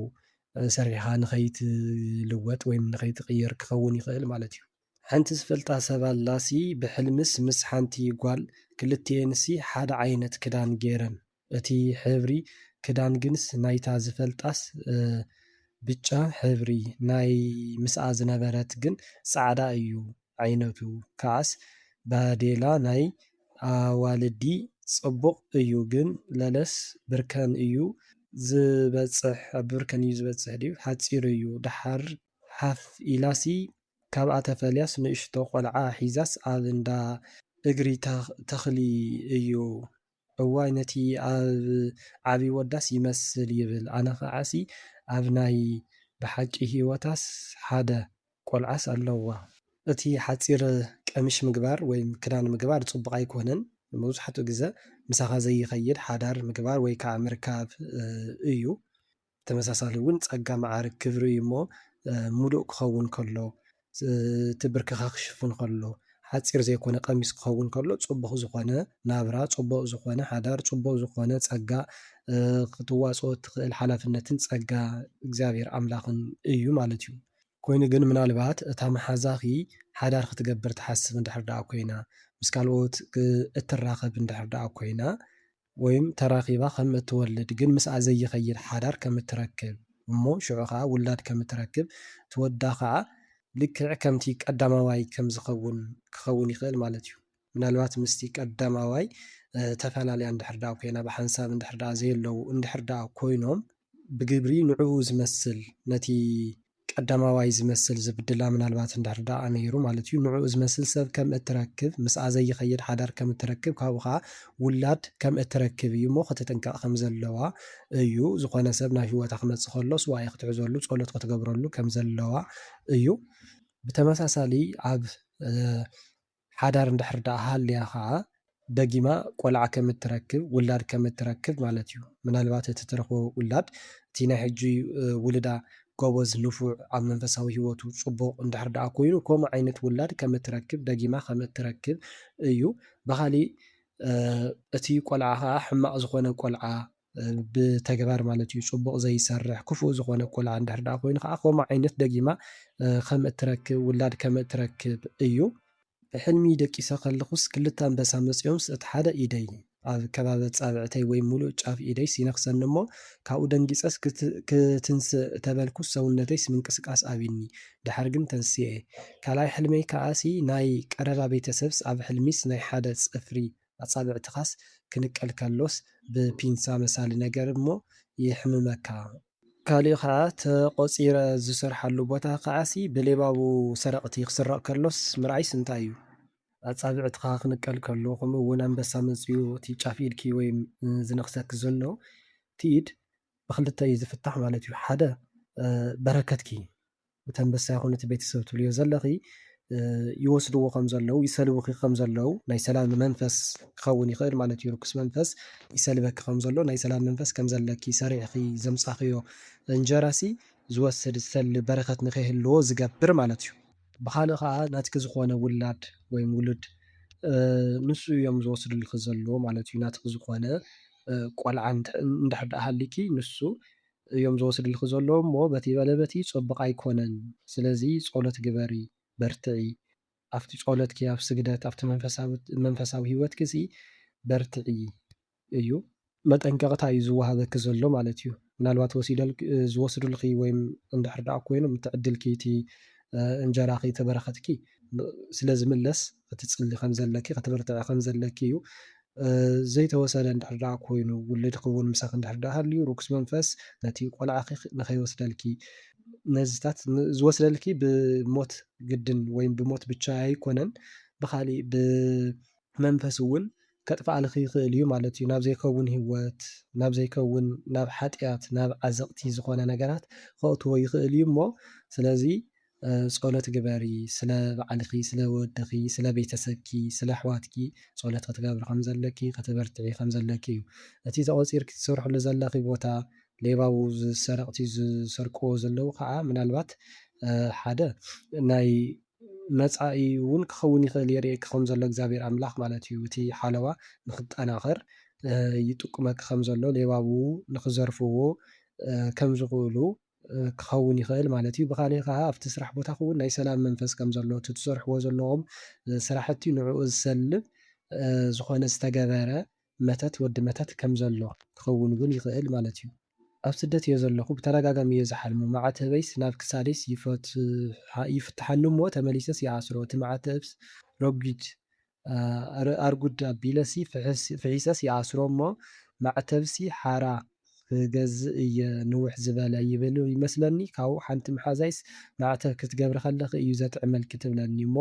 S1: ሰሪሕኻ ንኸይትልወጥ ወይ ንኸይትቕየር ክኸውን ይኽእል ማለት እዩ። ሓንቲ ዝፈልጣ ሰብ ኣላሲ ብሕልምስ ምስ ሓንቲ ጓል ክልቲአንሲ ሓደ ዓይነት ክዳን ገይረን እቲ ሕብሪ ክዳን ግንስ ናይታ ዝፈልጣስ ብጫ ሕብሪ ናይ ምስኣ ዝነበረት ግን ጻዕዳ እዩ ዓይነቱ ከዓስ ባዴላ ናይ ኣዋልዲ ጽቡቕ እዩ ግን ለለስ ብርከን እዩ ዝበጽሕ ብርከን እዩ ዝበጽሕ ድዩ ሓፂር እዩ ድሓር ሓፍ ኢላሲ ካብኣ ተፈልያስ ንእሽቶ ቆልዓ ሒዛስ ኣብ እንዳ እግሪ ተኽሊ እዩ እዋይ ነቲ ኣብ ዓብይ ወዳስ ይመስል ይብል። ኣነ ኸዓሲ ኣብ ናይ ብሓቂ ህይወታስ ሓደ ቆልዓስ ኣለዋ። እቲ ሓፂር ቀምሽ ምግባር ወይ ክዳን ምግባር ጽቡቕ ኣይኮነን። መብዛሕትኡ ግዜ ምሳኻ ዘይኸይድ ሓዳር ምግባር ወይ ከዓ ምርካብ እዩ። ተመሳሳሊ እውን ጸጋ መዓርግ ክብሪ እዩ እሞ ሙሉእ ክኸውን ከሎ እቲ ብርክኻ ክሽፍን ከሎ ሓፂር ዘይኮነ ቀሚስ ክኸውን ከሎ ጽቡቕ ዝኾነ ናብራ ጽቡቕ ዝኾነ ሓዳር ጽቡቕ ዝኾነ ጸጋ ክትዋፅኦ ትኽእል ሓላፍነትን ጸጋ እግዚኣብሔር ኣምላኽን እዩ ማለት እዩ። ኮይኑ ግን ምናልባት እታ መሓዛኺ ሓዳር ክትገብር ትሓስብ እንድሕር ደኣ ኮይና ምስ ካልኦት እትራኸብ እንድሕር ደኣ ኮይና ወይም ተራኺባ ከም እትወልድ ግን ምስኣ ዘይኸይድ ሓዳር ከም እትረክብ እሞ ሽዑ ከዓ ውላድ ከም እትረክብ ትወዳ ከዓ ልክዕ ከምቲ ቀዳማዋይ ከም ክኸውን ይኽእል ማለት እዩ። ምናልባት ምስቲ ቀዳማዋይ ተፈላለያ እንድሕር ደኣ ኮይና ብሓንሳብ እንድሕር ደኣ ዘየለዉ እንድሕር ደኣ ኮይኖም ብግብሪ ንዕኡ ዝመስል ነቲ ቀዳማዋይ ዝመስል ዝብድላ ምናልባት እንድሕር ደኣ ነይሩ ማለት እዩ ንዕኡ ዝመስል ሰብ ከም እትረክብ ምስኣ ዘይኸይድ ሓዳር ከም እትረክብ ካብኡ ከዓ ውላድ ከም እትረክብ እዩ እሞ ክትጥንቀቕ ከም ዘለዋ እዩ። ዝኾነ ሰብ ናብ ሂወታ ክመጽእ ከሎ ስዋኤ ክትሕዘሉ ጸሎት ክትገብረሉ ከም ዘለዋ እዩ። ብተመሳሳሊ ኣብ ሓዳር እንድሕር ደኣ ሃልያ ከዓ ደጊማ ቆልዓ ከም እትረክብ ውላድ ከም እትረክብ ማለት እዩ። ምናልባት እቲ እትረኽቦ ውላድ እቲ ናይ ሕጂ ውልዳ ጎበዝ ንፉዕ ኣብ መንፈሳዊ ሂወቱ ጽቡቕ እንድሕር ደኣ ኮይኑ ከምኡ ዓይነት ውላድ ከም እትረክብ ደጊማ ከም እትረክብ እዩ። ብኻሊእ እቲ ቆልዓ ከዓ ሕማቕ ዝኾነ ቆልዓ ብተግባር ማለት እዩ ፅቡቕ ዘይሰርሕ ክፉእ ዝኾነ ቆልዓ እንድሕር ደኣ ኮይኑ ከዓ ከምኡ ዓይነት ደጊማ ከም እትረክብ ውላድ ከም እትረክብ እዩ። ብሕልሚ ደቂሰ ከለኹስ ክልተ ኣንበሳ መፂኦም እቲ ሓደ ኢደይ ኣብ ከባቢ ኣጻብዕተይ ወይ ሙሉእ ጫፍ ኢደይ ሲነክሰኒ እሞ ካብኡ ደንጊፀስ ክትንስእ ተበልኩስ ሰውነተይስ ምንቅስቃስ ኣብኒ ድሓር ግን ተንስኤ። ካልኣይ ሕልመይ ከዓሲ ናይ ቀረባ ቤተሰብስ ኣብ ሕልሚስ ናይ ሓደ ፅፍሪ ኣጻብዕትኻስ ክንቀል ከሎስ ብፒንሳ መሳሊ ነገር እሞ ይሕምመካ። ካሊእ ከዓ ተቆፂረ ዝሰርሓሉ ቦታ ከዓሲ ብሌባቡ ሰረቕቲ ክስረቕ ከሎስ ምርኣይስ እንታይ እዩ? ኣጻብዕትኻ ክንቀል ከሎ ከምኡ እውን ኣንበሳ መፅኡ እቲ ጫፍ ኢድኪ ወይ ዝነክሰክ ዘሎ እቲ ኢድ ብክልተ እዩ ዝፍታሕ ማለት እዩ። ሓደ በረከትኪ እቲ ኣንበሳ ይኹን እቲ ቤተሰብ ትብልዮ ዘለኺ ይወስድዎ ከም ዘለው ይሰልቡኺ ከም ዘለው ናይ ሰላም መንፈስ ክኸውን ይኽእል ማለት እዩ። ርኩስ መንፈስ ይሰልበኪ ከም ዘሎ ናይ ሰላም መንፈስ ከም ዘለኪ ሰሪዕኺ ዘምፃኽዮ እንጀራሲ ዝወስድ ዝሰልብ በረከት ንከይህልዎ ዝገብር ማለት እዩ። ብካልእ ከዓ ናትኪ ዝኾነ ውላድ ወይ ውሉድ ንሱ እዮም ዝወስድልኪ ዘለዎ ማለት እዩ። ናትኪ ዝኾነ ቆልዓ እንድሕር ደኣ ሃሊኪ ንሱ እዮም ዝወስድልኪ ዘለዎ እሞ በቲ በለ በቲ ፅቡቅ ኣይኮነን። ስለዚ ፀሎት ግበሪ በርትዒ ኣብቲ ጸሎትኪ ኣብ ስግደት ኣብቲ መንፈሳዊ ሂወትኪ እዚ በርትዒ እዩ መጠንቀቕታ እዩ ዝወሃበኪ ዘሎ ማለት እዩ። ምናልባት ዝወስዱልኪ ወይ እንድሕር ደኣ ኮይኖም እትዕድልኪ እቲ እንጀራኺ እቲ በረኸትኪ ስለ ዝምለስ ክትፅሊ ከም ዘለኪ ክትበርትዒ ከም ዘለኪ እዩ። ዘይተወሰደ እንድሕር ደኣ ኮይኑ ውልድኪ እውን ምሳኺ እንድሕር ደኣ ሃልዩ ርኩስ መንፈስ ነቲ ቆልዓኺ ንከይወስደልኪ ነዝታት ዝወስደልኪ ብሞት ግድን ወይም ብሞት ብቻ ኣይኮነን ብካሊእ ብመንፈስ እውን ከጥፍኣልኪ ይኽእል እዩ ማለት እዩ። ናብ ዘይከውን ሂወት ናብ ዘይከውን ናብ ሓጢኣት ናብ ዓዘቕቲ ዝኾነ ነገራት ከእትዎ ይኽእል እዩ እሞ ስለዚ ፀሎት ግበሪ ስለ ባዕልኺ ስለ ወድኺ ስለ ቤተሰብኪ ስለ ኣሕዋትኪ ፀሎት ክትገብሪ ከም ዘለኪ ክትበርትዒ ከም ዘለኪ እዩ። እቲ ተቆፂርኪ ትሰርሐሉ ዘለኺ ቦታ ሌባው ሰረቕቲ ዝሰርቅዎ ዘለው ከዓ ምናልባት ሓደ ናይ መፃኢ እውን ክኸውን ይኽእል የርእየኪ ከም ዘሎ እግዚኣብሔር ኣምላኽ ማለት እዩ። እቲ ሓለዋ ንክጠናኸር ይጥቁመኪ ከም ዘሎ ሌባው ንክዘርፍዎ ከም ዝኽእሉ ክኸውን ይኽእል ማለት እዩ። ብካሊእ ከዓ ኣብቲ ስራሕ ቦታኹ እውን ናይ ሰላም መንፈስ ከም ዘሎ እቲ ትሰርሕዎ ዘለኹም ስራሕቲ ንዕኡ ዝሰልብ ዝኾነ ዝተገበረ መተት ወዲ መተት ከም ዘሎ ክኸውን እውን ይኽእል ማለት እዩ። ኣብ ስደት እየ ዘለኹ ብተደጋጋሚ እየ ዝሓልሞ ማዕተበይስ ናብ ክሳደይስ ይፍትሓሉ እሞ ተመሊሰስ ይኣስሮ እቲ ማዕተብስ ረጒድ ኣርጉድ ኣቢለሲ ፍሒሰስ ይኣስሮ እሞ ማዕተብሲ ሓራ ክገዝእ እየ ንውሕ ዝበለ ይብል ይመስለኒ ካብኡ ሓንቲ መሓዛይስ ማዕተብ ክትገብሪ ከለኺ እዩ ዘጥዕመልኪ ትብለኒ እሞ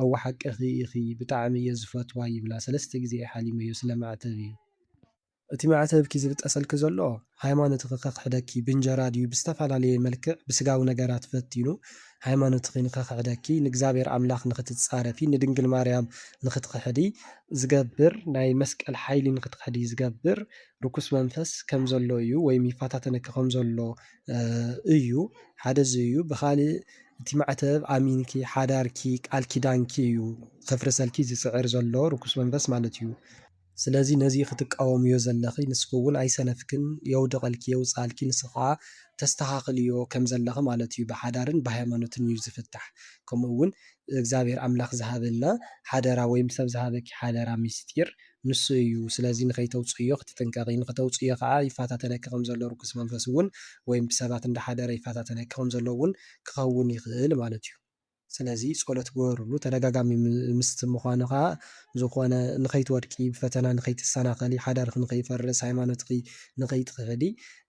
S1: እዋ ሓቂ ኢኺ ብጣዕሚ እየ ዝፈትዋ ይብላ 3 ግዜ ሓሊመዮ ስለ ማዕተብ እዩ። እቲ ማዕተብኪ ዝብጠሰልኪ ዘሎ ሃይማኖትኪ ከክሕደኪ ብእንጀራ ድዩ ብዝተፈላለየ መልክዕ ብስጋዊ ነገራት ፈቲኑ ሃይማኖትኪ ንከክሕደኪ ንእግዚኣብሔር ኣምላኽ ንክትፃረፊ ንድንግል ማርያም ንክትክሕዲ ዝገብር ናይ መስቀል ሓይሊ ንክትክሕዲ ዝገብር ርኩስ መንፈስ ከም ዘሎ እዩ ወይም ይፈታተነኪ ከም ዘሎ እዩ ሓደ እዚ እዩ። ብካሊእ እቲ ማዕተብ ኣሚንኪ ሓዳርኪ ቃል ኪዳንኪ እዩ ከፍርሰልኪ ዝፅዕር ዘሎ ርኩስ መንፈስ ማለት እዩ። ስለዚ ነዚ ክትቃወምዮ ዘለኺ ንስኹ እውን ኣይሰነፍክን የውድቐልኪ የውፃልኪ ንስኻ ከዓ ተስተኻኽልዮ ከም ዘለኺ ማለት እዩ። ብሓዳርን ብሃይማኖትን እዩ ዝፍታሕ። ከምኡ እውን እግዚኣብሔር ኣምላኽ ዝሃበና ሓደራ ወይም ሰብ ዝሃበኪ ሓደራ ምስጢር ንሱ እዩ። ስለዚ ንከይተውፅዮ ክትጥንቀቂ ንክተውፅዮ ከዓ ይፈታተነኪ ከም ዘሎ ርኩስ መንፈስ እውን ወይም ብሰባት እንዳሓደረ ይፈታተነኪ ከም ዘሎ እውን ክኸውን ይኽእል ማለት እዩ። ስለዚ ፀሎት ግበርሉ ተደጋጋሚ ምስ ምዃኑ ከዓ ዝኾነ ንከይትወድቂ ብፈተና ንከይትሰናኸሊ ሓዳርኪ ንከይፈርስ ሃይማኖትኪ ንከይትክሕዲ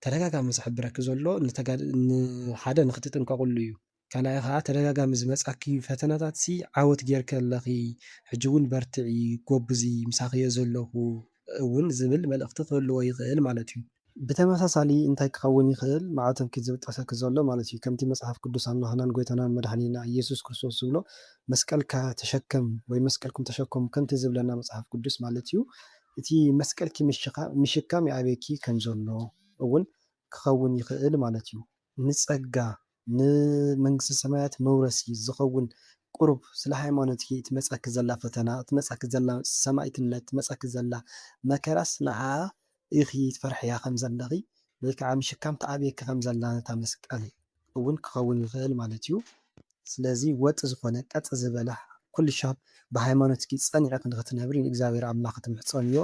S1: ተደጋጋሚ ዝሕብረኪ ዘሎ ንሓደ ንክትጥንቀቕሉ እዩ። ካልኣይ ከዓ ተደጋጋሚ ዝመፃኪ ፈተናታት ዓወት ጌርኪ ኣለኺ ሕጂ እውን በርትዒ ጎብዚ ምሳኺ እየ ዘለኹ እውን ዝብል መልእኽቲ ክህልዎ ይኽእል ማለት እዩ። ብተመሳሳሊ እንታይ ክኸውን ይኽእል ማዕተብኪ ዝብጠሰኪ ዘሎ ማለት እዩ። ከምቲ መፅሓፍ ቅዱስ ኣምላኽናን ጎይታናን መድሓኒና ኢየሱስ ክርስቶስ ዝብሎ መስቀልካ ተሸከም ወይ መስቀልኩም ተሸከሙ ከምቲ ዝብለና መፅሓፍ ቅዱስ ማለት እዩ። እቲ መስቀልኪ ምሽካም ይኣበየኪ ከም ዘሎ እውን ክኸውን ይኽእል ማለት እዩ። ንፀጋ ንመንግስቲ ሰማያት መውረሲ ዝኸውን ቁሩብ ስለ ሃይማኖትኪ እትመፀኪ ዘላ ፈተና እትመፀኪ ዘላ ሰማዕትነት እትመፀኪ ዘላ መከራስ ንዓ ኢኺ ትፈርሕያ ከም ዘለኺ ወይ ከዓ ምሽካም ተኣብየካ ከም ዘላ ነታ መስቀል እውን ክኸውን ይኽእል ማለት እዩ። ስለዚ ወጥ ዝኾነ ቀጥ ዝበለ ኩሉ ሻብ ብሃይማኖትኪ ፀኒዕክ ንኽትነብሪ ንእግዚኣብሔር ኣምላኽ ክትምሕፀን እዮ።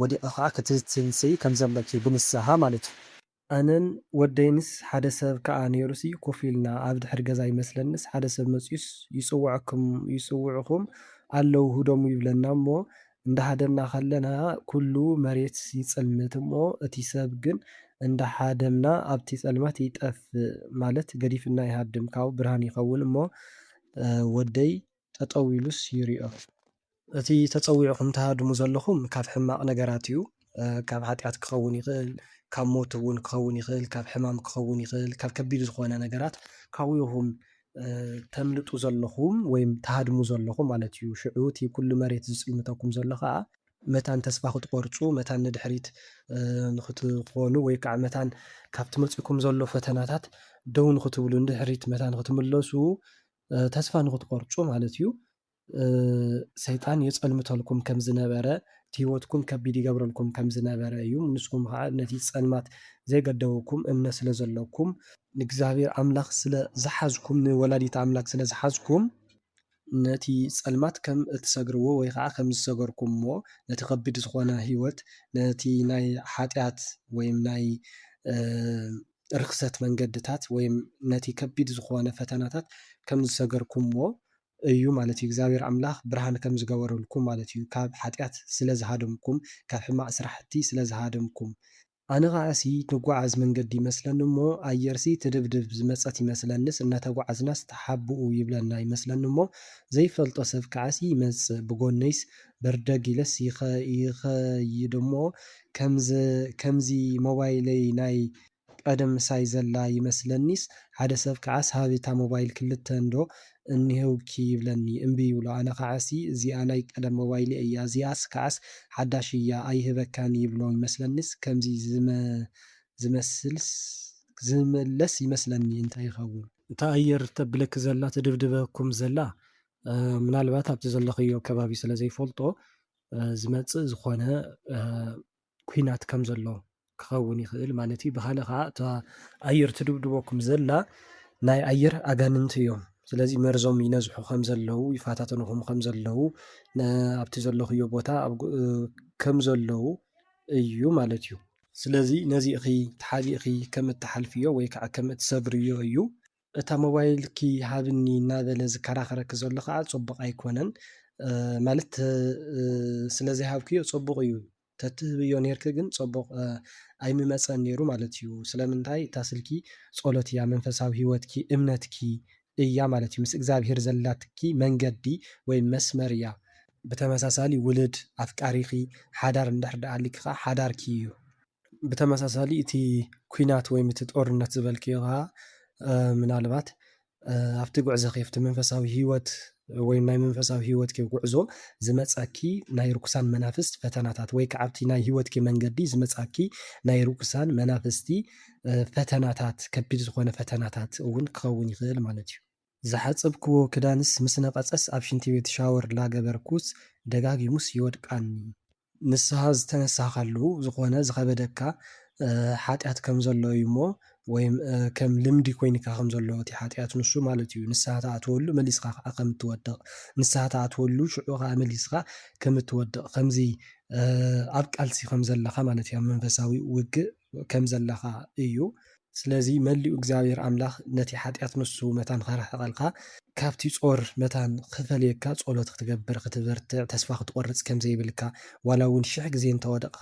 S1: ወዲቕካ ከዓ ክትትንስይ ከም ዘለኪ ብንስሓ ማለት እዩ። ኣነን ወደይንስ ሓደ ሰብ ከዓ ነይሩሲ ኮፍ ኢልና ኣብ ድሕሪ ገዛ ይመስለንስ ሓደ ሰብ መፂዩስ ይፅውዕኩም ኣለዉ ህዶሙ ይብለና እሞ እንዳሃደምና ከለና ኩሉ መሬት ይፅልምት እሞ እቲ ሰብ ግን እንዳሓደምና ኣብቲ ፀልማት ይጠፍእ ማለት ገዲፍና ይሃድም ካብኡ ብርሃን ይኸውን እሞ ወደይ ጠጠው ኢሉስ ይሪኦ። እቲ ተፀዊዕኩም ተሃድሙ ዘለኹም ካብ ሕማቕ ነገራት እዩ። ካብ ሓጢኣት ክኸውን ይኽእል፣ ካብ ሞት እውን ክኸውን ይኽእል፣ ካብ ሕማም ክኸውን ይኽእል፣ ካብ ከቢድ ዝኾነ ነገራት ካብኡኹም ተምልጡ ዘለኹም ወይም ተሃድሙ ዘለኹም ማለት እዩ። ሽዑ እቲ ኩሉ መሬት ዝፅልምተኩም ዘሎ ከዓ መታን ተስፋ ክትቆርፁ መታን ንድሕሪት ንኽትኾኑ ወይ ከዓ መታን ካብቲ መፂኩም ዘሎ ፈተናታት ደው ንኽትብሉ ንድሕሪት መታን ንኽትምለሱ ተስፋ ንኽትቆርፁ ማለት እዩ። ሰይጣን የፀልምተልኩም ከም ዝነበረ እቲ ሂወትኩም ከቢድ ይገብረልኩም ከም ዝነበረ እዩ። ንስኩም ከዓ ነቲ ፀልማት ዘይገደበኩም እምነት ስለ ዘለኩም ንእግዚኣብሔር ኣምላኽ ስለ ዝሓዝኩም ንወላዲት ኣምላክ ስለ ዝሓዝኩም ነቲ ፀልማት ከም እትሰግርዎ ወይ ከዓ ከም ዝሰገርኩም እሞ ነቲ ከቢድ ዝኾነ ሂወት ነቲ ናይ ሓጢኣት ወይም ናይ ርክሰት መንገድታት ወይም ነቲ ከቢድ ዝኾነ ፈተናታት ከም ዝሰገርኩምዎ እዩ ማለት እዩ። እግዚኣብሔር ኣምላኽ ብርሃን ከም ዝገበረልኩም ማለት እዩ። ካብ ሓጢኣት ስለ ዝሃደምኩም ካብ ሕማቅ ስራሕቲ ስለ ዝሃደምኩም ኣነ ከዓሲ ንጓዓዝ መንገዲ ይመስለኒ እሞ ኣየርሲ ትድብድብ ዝመፀት ይመስለንስ እናተጓዓዝናስ ተሓብኡ ይብለና ይመስለኒ እሞ ዘይፈልጦ ሰብ ከዓሲ ይመፅእ ብጎነይስ በርደጊለስ ይኸይድ እሞ ከምዚ ሞባይለይ ናይ ቀደም ምሳይ ዘላ ይመስለኒስ ሓደ ሰብ ከዓስ ሃቢታ ሞባይል ክልተ እንዶ እኒህውኪ ይብለኒ እምቢ ይብሎ ኣነ ከዓሲ እዚኣ ናይ ቀደም ሞባይል እያ እዚኣስ ከዓስ ሓዳሽ እያ ኣይህበካኒ ይብሎ ይመስለኒስ ከምዚ ዝመለስ ይመስለኒ እንታይ ይኸውን እታ ኣየር ተብለክ ዘላ ትድብድበኩም ዘላ ምናልባት ኣብቲ ዘለኽዮ ከባቢ ስለ ዘይፈልጦ ዝመፅእ ዝኾነ ኩናት ከም ዘሎ ክኸውን ይኽእል ማለት እዩ። ብካልእ ከዓ እታ ኣየር ትድብድበኩም ዘላ ናይ ኣየር ኣጋንንቲ እዮም። ስለዚ መርዞም ይነዝሑ ከም ዘለው ይፋታተንኩም ከም ዘለው ኣብቲ ዘለኽዮ ቦታ ከም ዘለው እዩ ማለት እዩ። ስለዚ ነዚ እኺ ተሓቢእኺ ከም እትሓልፍዮ ወይ ከዓ ከም እትሰብርዮ እዩ። እታ ሞባይልኪ ሃብኒ እናበለ ዝከራኸረኪ ዘሎ ከዓ ፅቡቅ ኣይኮነን ማለት ስለዘይሃብክዮ ፅቡቅ እዩ ተትህብዮ ነርክ ግን ፅቡቅ ኣይምመፀን ነይሩ ማለት እዩ። ስለምንታይ እታ ስልኪ ፀሎት እያ መንፈሳዊ ሂወትኪ እምነትኪ እያ ማለት እዩ። ምስ እግዚኣብሔር ዘላትኪ መንገዲ ወይ መስመር እያ። ብተመሳሳሊ ውልድ ኣፍቃሪኺ ሓዳር እንድሕር ዳ ኣሊክኻ ሓዳርኪ እዩ። ብተመሳሳሊ እቲ ኩናት ወይም እቲ ጦርነት ዝበልክዮ ከዓ ምናልባት ኣብቲ ጉዕዞኺ ኣብቲ መንፈሳዊ ሂወት ወይ ናይ መንፈሳዊ ሂወትኪ ጉዕዞ ዝመፀኪ ናይ ርኩሳን መናፍስት ፈተናታት ወይ ከዓ ኣብቲ ናይ ሂወትኪ መንገዲ ዝመፀኪ ናይ ርኩሳን መናፍስቲ ፈተናታት ከቢድ ዝኾነ ፈተናታት እውን ክኸውን ይኽእል ማለት እዩ። ዝሓፀብክዎ ክዳንስ ምስ ነቐፀስ ኣብ ሽንቲ ቤት ሻወር ላገበርኩስ ደጋጊሙስ ይወድቃኒ። ንስሓ ዝተነሳኻሉ ዝኾነ ዝኸበደካ ሓጢኣት ከም ዘሎ እዩ እሞ ወይም ከም ልምዲ ኮይንካ ከም ዘሎ እቲ ሓጢኣት ንሱ ማለት እዩ። ንስሓ ተኣትወሉ መሊስካ ከዓ ከም እትወድቕ ንስሓ ተኣትወሉ ሽዑ ከዓ መሊስካ ከም እትወድቕ ከምዚ ኣብ ቃልሲ ከም ዘለካ ማለት እዩ። ኣብ መንፈሳዊ ውግእ ከም ዘለካ እዩ። ስለዚ መሊኡ እግዚኣብሔር ኣምላኽ ነቲ ሓጢኣት ንሱ መታን ከረሕቐልካ ካብቲ ጾር መታን ክፈልየካ ፀሎት ክትገብር ክትበርትዕ ተስፋ ክትቆርፅ ከም ዘይብልካ ዋላ እውን 1000 ግዜ እንተወደቕካ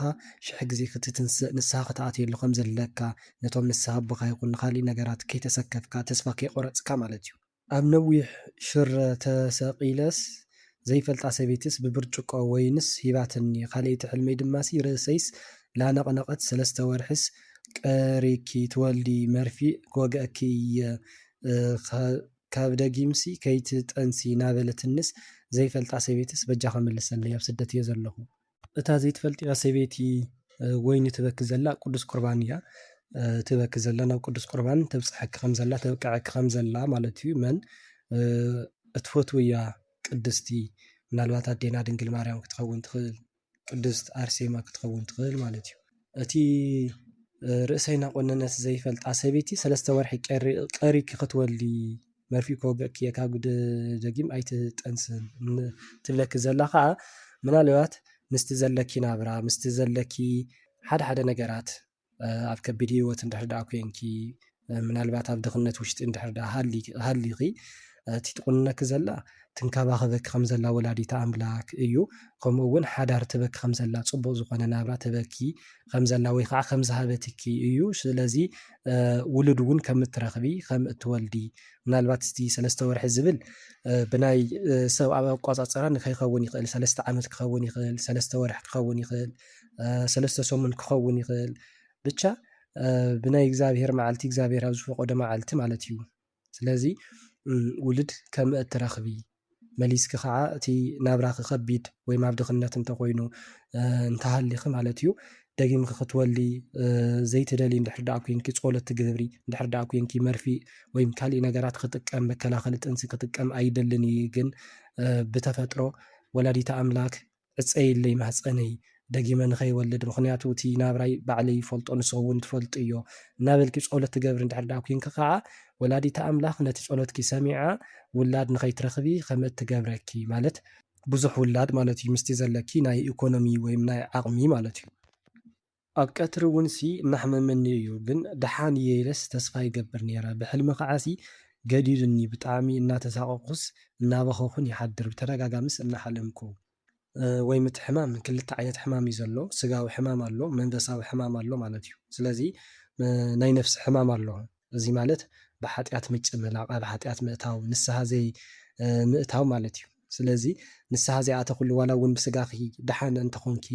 S1: 1000 ግዜ ክትትንስእ ንስሓ ክትኣትየሉ ከም ዘለካ ነቶም ንስሓ ኣቦኻ ይኹን ንካሊእ ነገራት ከይተሰከፍካ ተስፋ ከይቆረፅካ ማለት እዩ። ኣብ ነዊሕ ሽረ ተሰቂለስ ዘይፈልጣ ሰበይትስ ብብርጭቆ ወይንስ ሂባትኒ ካልአይቲ ሕልመይ ድማሲ ርእሰይስ ላነቕነቐት 3 ወርሕስ ቀሪኪ ትወልዲ መርፊእ ክወግአኪ እየ ካብ ደጊምሲ ከይትጠንሲ ናበለትንስ ዘይፈልጣ ሰበይትስ በጃ ከመልሰለይ ኣብ ስደት እየ ዘለኹ። እታ ዘይትፈልጢያ ሰበይቲ ወይኒ ትበኪ ዘላ ቅዱስ ቁርባን እያ ትበኪ ዘላ ናብ ቅዱስ ቁርባን ተብፅሐኪ ከም ዘላ ተብቅዐኪ ከም ዘላ ማለት እዩ። መን እትፈትውያ ቅድስቲ ምናልባት ኣዴና ድንግል ማርያም ክትኸውን ትኽእል ቅድስት ኣርሴማ ክትኸውን ትኽእል ማለት እዩ። እቲ ርእሰይ እናቆነነት ዘይፈልጣ ሰበይቲ 3 ወርሒ ቀሪኪ ክትወልዲ መርፊእ ክወግአኪ እየ ካብ ደጊም ኣይትጠንስን ትብለኪ ዘላ ከዓ ምናልባት ምስቲ ዘለኪ ናብራ ምስቲ ዘለኪ ሓደ ሓደ ነገራት ኣብ ከቢድ ህይወት እንድሕር ደኣ ኮንኪ ምናልባት ኣብ ድኽነት ውሽጢ እንድሕር ደኣ ሃሊኺ እቲ ትቁንነኪ ዘላ ትንከባኸበኪ ከም ዘላ ወላዲተ ኣምላክ እዩ። ከምኡ እውን ሓዳር ትበኪ ከም ዘላ ፅቡቅ ዝኾነ ናብራ ትበኪ ከም ዘላ ወይ ከዓ ከም ዝሃበትኪ እዩ። ስለዚ ውሉድ እውን ከም እትረኽቢ ከም እትወልዲ ምናልባት እቲ 3 ወርሒ ዝብል ብናይ ሰብ ኣቆፃፅራ ንከይኸውን ይኽእል 3 ዓመት ክኸውን ይኽእል 3 ወርሒ ክኸውን ይኽእል 3 ሰሙን ክኸውን ይኽእል ብቻ ብናይ እግዚኣብሄር መዓልቲ እግዚኣብሄር ኣብ ዝፈቀዶ መዓልቲ ማለት እዩ። ስለዚ ውሉድ ከም እትረኽቢ መሊስኪ ከዓ እቲ ናብራኺ ከቢድ ወይ ኣብ ድኽነት እንተኮይኑ እንተሃሊኺ ማለት እዩ ደጊምኪ ክትወልዲ ዘይትደሊ እንድሕር ደኣ ኮንኪ ጸሎት ትገብሪ እንድሕር ደኣ ኮንኪ መርፊእ ወይ ካሊእ ነገራት ክጥቀም መከላኸሊ ጥንሲ ክጥቀም ኣይደልን እየ ግን ብተፈጥሮ ወላዲተ ኣምላክ ዕፀይለይ ማህፀነይ ደጊመ ንኸይወልድ ምክንያቱ እቲ ናብራይ ባዕለይ ይፈልጦ ንስኹ እውን ትፈልጡ እዮ እናበልኪ ጸሎት ትገብሪ እንድሕር ደኣ ኮንኪ ከዓ ወላዲተ ኣምላክ ነቲ ጸሎትኪ ሰሚዓ ውላድ ንኸይትረኽቢ ከም እትገብረኪ ማለት ብዙሕ ውላድ ማለት እዩ ምስቲ ዘለኪ ናይ ኢኮኖሚ ወይ ናይ ዓቕሚ ማለት እዩ። ኣብ ቀትሪ እውን ሲ እናሕመመኒ እዩ ግን ደሓን እየ ኢለስ ተስፋ ይገብር ነይረ ብሕልሚ ከዓሲ ገዲድኒ ብጣዕሚ እናተሳቐቕኩስ እናበኸኹን ይሓድር ብተደጋጋሚስ እናሓለምኩ ወይ ምቲ ሕማም ክልተ ዓይነት ሕማም እዩ ዘሎ ስጋዊ ሕማም ኣሎ መንፈሳዊ ሕማም ኣሎ ማለት እዩ። ስለዚ ናይ ነፍሲ ሕማም ኣሎ እዚ ማለት ብሓጢኣት ምጭምላቕ ኣብ ሓጢኣት ምእታው ንስሓ ዘይ ምእታው ማለት እዩ። ስለዚ ንስሓ ዘይኣተ ኩሉ ዋላ እውን ብስጋኺ ደሓን እንተኾንኪ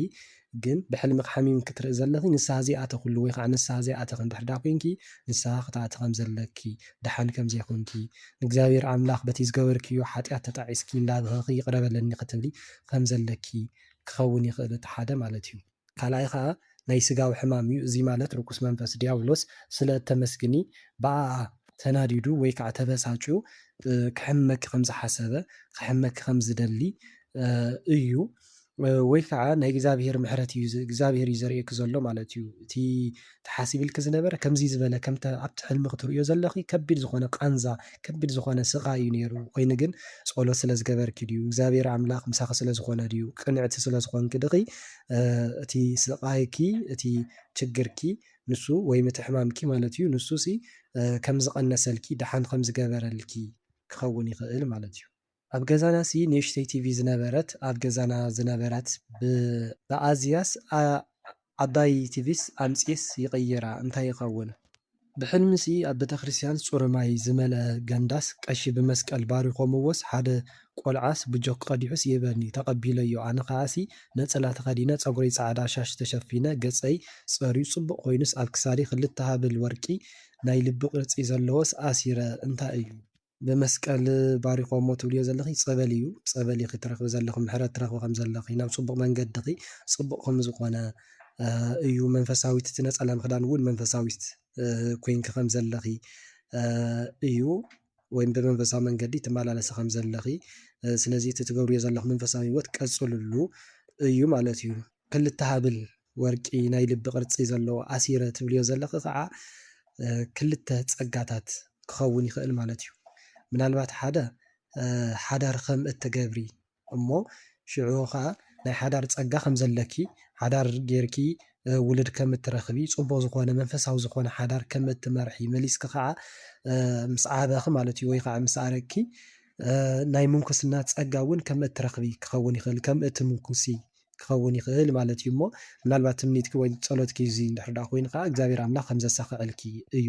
S1: ግን ብሕልምኺ ሓሚም ክትርኢ ዘለኺ ንስሓ ዘይኣተ ኩሉ ወይ ከዓ ንስሓ ዘይኣተኺ እንድሕር ደኣ ኮንኪ ንስሓ ክትኣቲ ከም ዘለኪ ደሓን ከም ዘይኮንኪ ንእግዚኣብሔር ኣምላኽ በቲ ዝገበርክዮ ሓጢኣት ተጣዒስኪ እንዳብኸኺ ይቕረበለኒ ክትብሊ ከም ዘለኪ ክኸውን ይኽእል እቲ ሓደ ማለት እዩ። ካልኣይ ከዓ ናይ ስጋዊ ሕማም እዩ። እዚ ማለት ርኩስ መንፈስ ዲያብሎስ ስለ እተመስግኒ ብኣ ተናዲዱ ወይ ከዓ ተበሳጭዩ ክሕመኪ ከም ዝሓሰበ ክሕመኪ ከም ዝደሊ እዩ። ወይ ከዓ ናይ እግዚኣብሄር ምሕረት እዩ እግዚኣብሄር እዩ ዘርእየኪ ዘሎ ማለት እዩ። እቲ ተሓሲብልኪ ዝነበረ ከምዚ ዝበለ ከምቲ ኣብቲ ሕልሚ ክትርእዮ ዘለኺ ከቢድ ዝኾነ ቃንዛ ከቢድ ዝኾነ ስቃይ እዩ ነይሩ ኮይኑ ግን ጸሎት ስለ ዝገበርኪ ድዩ እግዚኣብሄር ኣምላኽ ምሳኺ ስለ ዝኾነ ድዩ ቅንዕቲ ስለ ዝኾንኪ ድኺ እቲ ስቃይኪ እቲ ችግርኪ ንሱ ወይ እቲ ሕማምኪ ማለት እዩ ንሱ ሲ ከም ዝቐነሰልኪ ደሓን ከም ዝገበረልኪ ክኸውን ይኽእል ማለት እዩ። ኣብ ገዛና ሲ ንእሽተይ ቲቪ ዝነበረት ኣብ ገዛና ዝነበረት ብኣዝያስ ዓባይ ቲቪስ ኣምፂስ ይቕይራ እንታይ ይኸውን ብሕልሚ ሲ ኣብ ቤተክርስትያን ጹሩማይ ዝመልአ ገንዳስ ቀሺ ብመስቀል ባሪኾምዎስ ሓደ ቆልዓስ ብጆክ ቀዲሑስ ይበኒ ተቐቢለዮ ኣነ ከዓሲ ነፀላ ተኸዲነ ፀጉረይ ፃዕዳ ሻሽ ተሸፊነ ገፀይ ፀርዩ ፅቡቅ ኮይኑስ ኣብ ክሳዲ ክልተ ሃብል ወርቂ ናይ ልቢ ቅርፂ ዘለዎስ ኣሲረ እንታይ እዩ ብመስቀል ባሪኾሞ ትብልዮ ዘለኺ ፀበል እዩ ፀበል ኢኺ ትረኽቢ ዘለኺ ምሕረት ትረኽቢ ከም ዘለኺ ናብ ፅቡቅ መንገዲ ፅቡቅ ከም ዝኾነ እዩ መንፈሳዊት እቲ ነፀላ ምክዳን እውን መንፈሳዊት ኮንኪ ከም ዘለኺ እዩ ወይም ብመንፈሳዊ መንገዲ ትመላለሲ ከም ዘለኺ ስለዚ እቲ ትገብርዮ ዘለኹ መንፈሳዊ ህይወት ቀፅልሉ እዩ ማለት እዩ። ክልተ ሃብል ወርቂ ናይ ልቢ ቅርፂ ዘለዎ ኣሲረ ትብልዮ ዘለኺ ከዓ ክልተ ፀጋታት ክኸውን ይኽእል ማለት እዩ። ምናልባት ሓደ ሓዳር ከም እትገብሪ እሞ ሽዑ ከዓ ናይ ሓዳር ፀጋ ከም ዘለኪ ሓዳር ጌርኪ ውሉድ ከም እትረኽቢ ፅቡቅ ዝኾነ መንፈሳዊ ዝኾነ ሓዳር ከም እትመርሒ መሊስኪ ከዓ ምስ ዓበኺ ማለት እዩ ወይ ከዓ ምስ ኣረግኪ ናይ ምንኩስና ፀጋ እውን ከም እትረኽቢ ክኸውን ይኽእል ከም እትምንኩሲ ክኸውን ይኽእል ማለት እዩ እሞ ምናልባት ትምኒትኪ ወይ ፀሎትኪ እዚ እንድሕር ደኣ ኮይኑ ከዓ እግዚኣብሔር ኣምላኽ ከም ዘሳክዐልኪ እዩ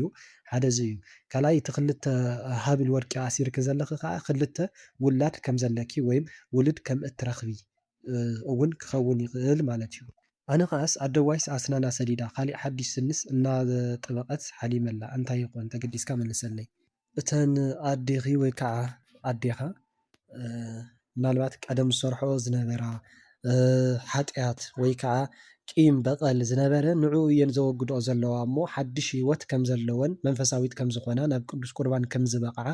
S1: ሓደ እዚ እዩ። ካልኣይ እቲ ክልተ ሃብል ወርቂ ኣሲርኪ ዘለኺ ከዓ ክልተ ውላድ ከም ዘለኪ ወይም ውሉድ ከም እትረኽቢ እውን ክኸውን ይኽእል ማለት እዩ። ኣነ ከዓስ ኣደዋይስ ኣስናና ሰዲዳ ካሊእ ሓዱሽ ስንስ እናጠበቐት ሓሊመላ እንታይ ይኾን ተገዲስካ መልሰለይ። እተን ኣዴኺ ወይ ከዓ ኣዴኻ ምናልባት ቀደም ዝሰርሕኦ ዝነበራ ሓጢኣት ወይ ከዓ ቂም በቐል ዝነበረ ንዑ እየን ዘወግድኦ ዘለዋ እሞ ሓድሽ ህይወት ከም ዘለወን መንፈሳዊት ከም ዝኾና ናብ ቅዱስ ቁርባን ከም ዝበቕዓ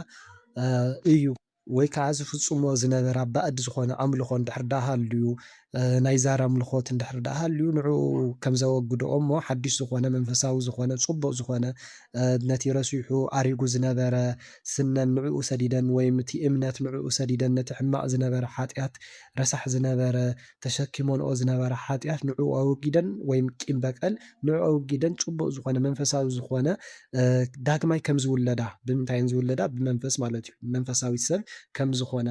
S1: እዩ ወይ ከዓ ዝፍጽሞ ዝነበረ ባእዲ ዝኾነ ኣምልኾ እንድሕር ዳ ሃልዩ ናይ ዛር ኣምልኾት እንድሕር ዳ ሃልዩ ንዕኡ ከም ዘወግድኦ እሞ ሓድሽ ዝኾነ መንፈሳዊ ዝኾነ ጽቡቕ ዝኾነ ነቲ ረሲሑ ኣሪጉ ዝነበረ ስነን ንዕኡ ሰዲደን ወይም እቲ እምነት ንዕኡ ሰዲደን ነቲ ሕማቕ ዝነበረ ሓጢኣት ረሳሕ ዝነበረ ተሸኪሞንኦ ዝነበረ ሓጢኣት ንዕኡ ኣወጊደን ወይም ቂም በቀል ንዕኡ ኣወጊደን ጽቡቕ ዝኾነ መንፈሳዊ ዝኾነ ዳግማይ ከም ዝውለዳ ብምንታይ እየን ዝውለዳ? ብመንፈስ ማለት እዩ። መንፈሳዊት ሰብ ከም ዝኾና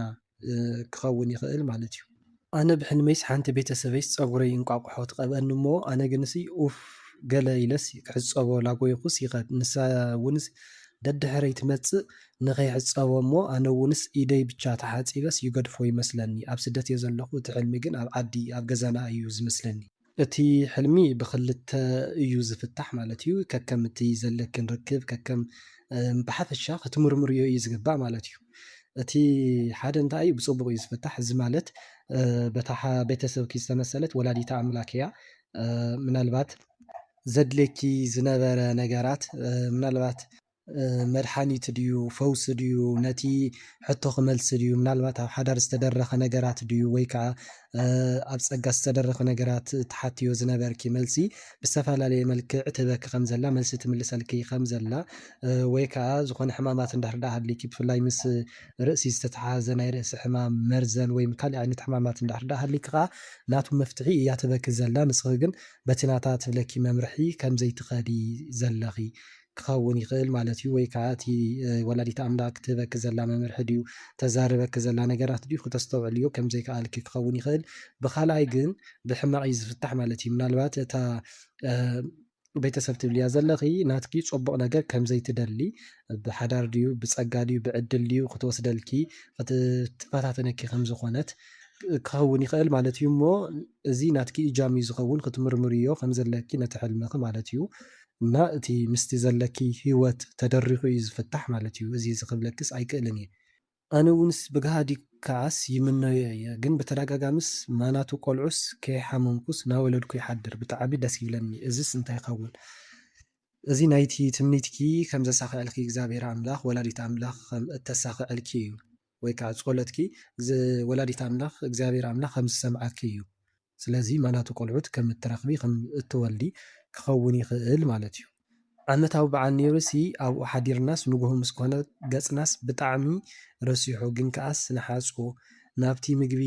S1: ክኸውን ይኽእል ማለት እዩ። ኣነ ብሕልመይስ ሓንቲ ቤተሰበይስ ፀጉረይ እንቋቁሖ ትቐብአኒ እሞ ኣነ ግንሲ ኡፍ ገለ ኢለስ ክዕፀቦ ላጎይኹስ ይኸድ ንሳ እውንስ ደድሕረይ ትመጽእ ንኸይዕፀቦ እሞ ኣነ እውንስ ኢደይ ብቻ ተሓፂበስ ይገድፎ ይመስለኒ። ኣብ ስደት እየ ዘለኹ እቲ ሕልሚ ግን ኣብ ዓዲ ኣብ ገዛና እዩ ዝመስለኒ። እቲ ሕልሚ ብክልተ እዩ ዝፍታሕ ማለት እዩ። ከከም እቲ ዘለክን ርክብ ከከም ብሓፈሻ ክትምርምርዮ እዩ ዝግባእ ማለት እዩ። እቲ ሓደ እንታይ እዩ ብፅቡቅ እዩ ዝፍታሕ። እዚ ማለት በታ ቤተሰብኪ ዝተመሰለት ወላዲተ ኣምላክ እያ። ምናልባት ዘድልየኪ ዝነበረ ነገራት ምናልባት መድሓኒት ድዩ ፈውሲ ድዩ ነቲ ሕቶ ክመልሲ ድዩ ምናልባት ኣብ ሓዳር ዝተደረኸ ነገራት ድዩ ወይ ከዓ ኣብ ፀጋ ዝተደረኸ ነገራት ተሓትዮ ዝነበርኪ መልሲ ብዝተፈላለየ መልክዕ ትህበኪ ከም ዘላ መልሲ ትምልሰልኪ ከም ዘላ ወይ ከዓ ዝኾነ ሕማማት እንድሕር ዳ ሃልይኪ ብፍላይ ምስ ርእሲ ዝተተሓሓዘ ናይ ርእሲ ሕማም መርዘን ወይም ካልእ ዓይነት ሕማማት እንድሕር ዳ ሃልይኪ ከዓ ናቱ መፍትሒ እያ ትህበኪ ዘላ። ንስኺ ግን በቲ ናታ ትብለኪ መምርሒ ከም ዘይትኸዲ ዘለኺ ክኸውን ይኽእል ማለት እዩ። ወይ ከዓ እቲ ወላዲተ ኣምላክ ትህበኪ ዘላ መምርሒ ድዩ ተዛርበኪ ዘላ ነገራት ድዩ ክተስተውዕልዮ ከም ዘይከኣልኪ ክኸውን ይኽእል። ብኻልኣይ ግን ብሕማቕ እዩ ዝፍታሕ ማለት እዩ። ምናልባት እታ ቤተሰብ ትብልያ ዘለኺ ናትኪ ፅቡቕ ነገር ከም ዘይትደሊ ብሓዳር ድዩ ብፀጋ ድዩ ብዕድል ድዩ ክትወስደልኪ ክትፈታተነኪ ከም ዝኾነት ክኸውን ይኽእል ማለት እዩ። እሞ እዚ ናትኪ እጃም እዩ ዝኸውን ክትምርምርዮ ከም ዘለኪ ነቲ ሕልምኺ ማለት እዩ። እና እቲ ምስቲ ዘለኪ ሂወት ተደሪኹ እዩ ዝፍታሕ ማለት እዩ። እዚ ዝኽብለክስ ኣይክእልን እየ። ኣነ እውንስ ብገሃዲ ከዓስ ይምነዮ እየ። ግን ብተደጋጋሚስ ማናቱ ቆልዑስ ከይሓመምኩስ ናወለድኩ ይሓድር ብጣዕሚ ደስ ይብለኒ። እዚስ እንታይ ይኸውን? እዚ ናይቲ ትምኒትኪ ከም ዘሳኽዐልኪ እግዚኣብሔር ኣምላኽ ወላዲተ ኣምላኽ ከም እተሳኽዐልኪ እዩ። ወይ ከዓ ጸሎትኪ ወላዲተ ኣምላኽ እግዚኣብሔር ኣምላኽ ከም ዝሰምዓኪ እዩ። ስለዚ ማናቱ ቆልዑት ከም እትረኽቢ ከም እትወልዲ ክኸውን ይኽእል ማለት እዩ። ዓመታዊ በዓል ነይሩሲ ኣብኡ ሓዲርናስ ንጉሆ ምስ ኮነ ገጽናስ ብጣዕሚ ረሲሑ ግን ከዓስ ንሓፁ ናብቲ ምግቢ